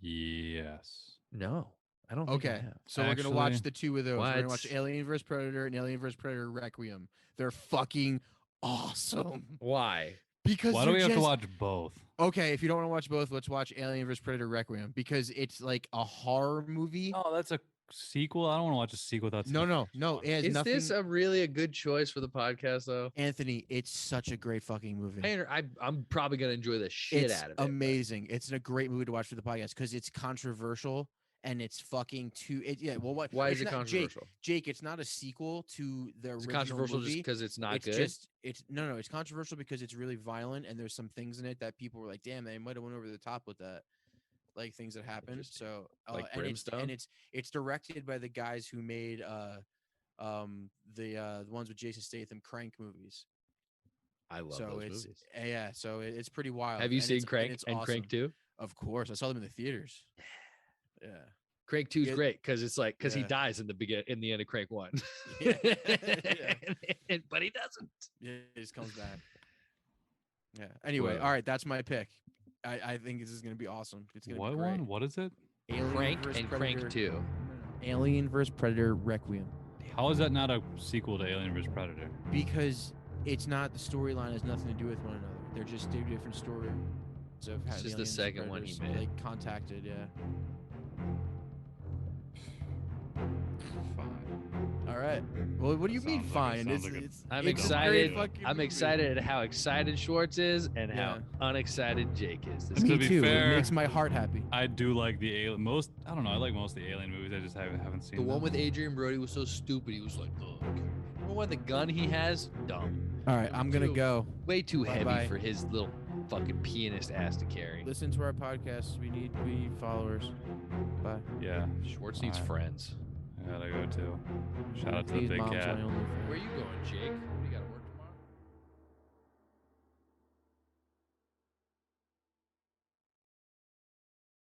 Yes. No, I don't. Think I Okay, have. so we're gonna watch Actually- the two of those. We're gonna watch What? Alien vs Predator and Alien vs Predator Requiem. They're fucking awesome Why? because Why do they're we have to just- watch both? Okay, if you don't want to watch both, let's watch Alien vs Predator Requiem because it's like a horror movie. Oh, that's a sequel. I don't want to watch a sequel. That's No. It has Is nothing. this really a good choice for the podcast, though? Anthony, it's such a great fucking movie. I'm probably gonna enjoy the shit It's out of it. but- amazing. It's a great movie to watch for the podcast because it's controversial and it's fucking too. Well, what? Why it's is it not- controversial? Jake, it's not a sequel to the It's original controversial just movie. because it's not It's good. just it's no. It's controversial because it's really violent and there's some things in it that people were like, "Damn, they might have went over the top with that." Like things that happened. Interesting. So Like and Brimstone? it's directed by the guys who made the ones with Jason Statham Crank movies. I love so those it's movies. yeah, so it's pretty wild. Have you and seen it's- Crank it's and awesome. Crank 2? Of course, I saw them in the theaters. Yeah. Crank 2 is It- great because it's like he yeah. dies in the end of Crank 1. Yeah. Yeah. But he doesn't. Yeah, it just comes back. Yeah. Anyway, Whoa. all right, that's my pick. I think this is gonna be awesome. It's gonna What be great. one? What is it? Alien Crank vs. and Predator. Crank 2. Alien vs Predator Requiem. How is that not a sequel to Alien vs Predator? Because it's not the storyline has nothing to do with one another. They're just two different stories of how It's just the aliens and second one he predators, made. like contacted. Yeah. Fine. All right. Well, what do you mean Sounds like it fine? sounds It's, like a- it's I'm it's a excited. great fucking I'm movie. excited at how excited Schwartz is and how Yeah. unexcited Jake is. This To Me be too. fair- It makes my heart happy. I do like the alien. I don't know. I like most of the Alien movies. I just haven't seen The one them. with Adrian Brody was so stupid. He was like, "Ugh." Remember when the gun he has? Dumb. All right, I'm gonna Too- go. Way too heavy Bye-bye. for his little fucking pianist ass to carry. Listen to our podcast. We need followers. Bye. Yeah. Schwartz needs Alright. friends. I gotta go too. Shout out to the Please, big mom's cat. my only fan. Where are you going?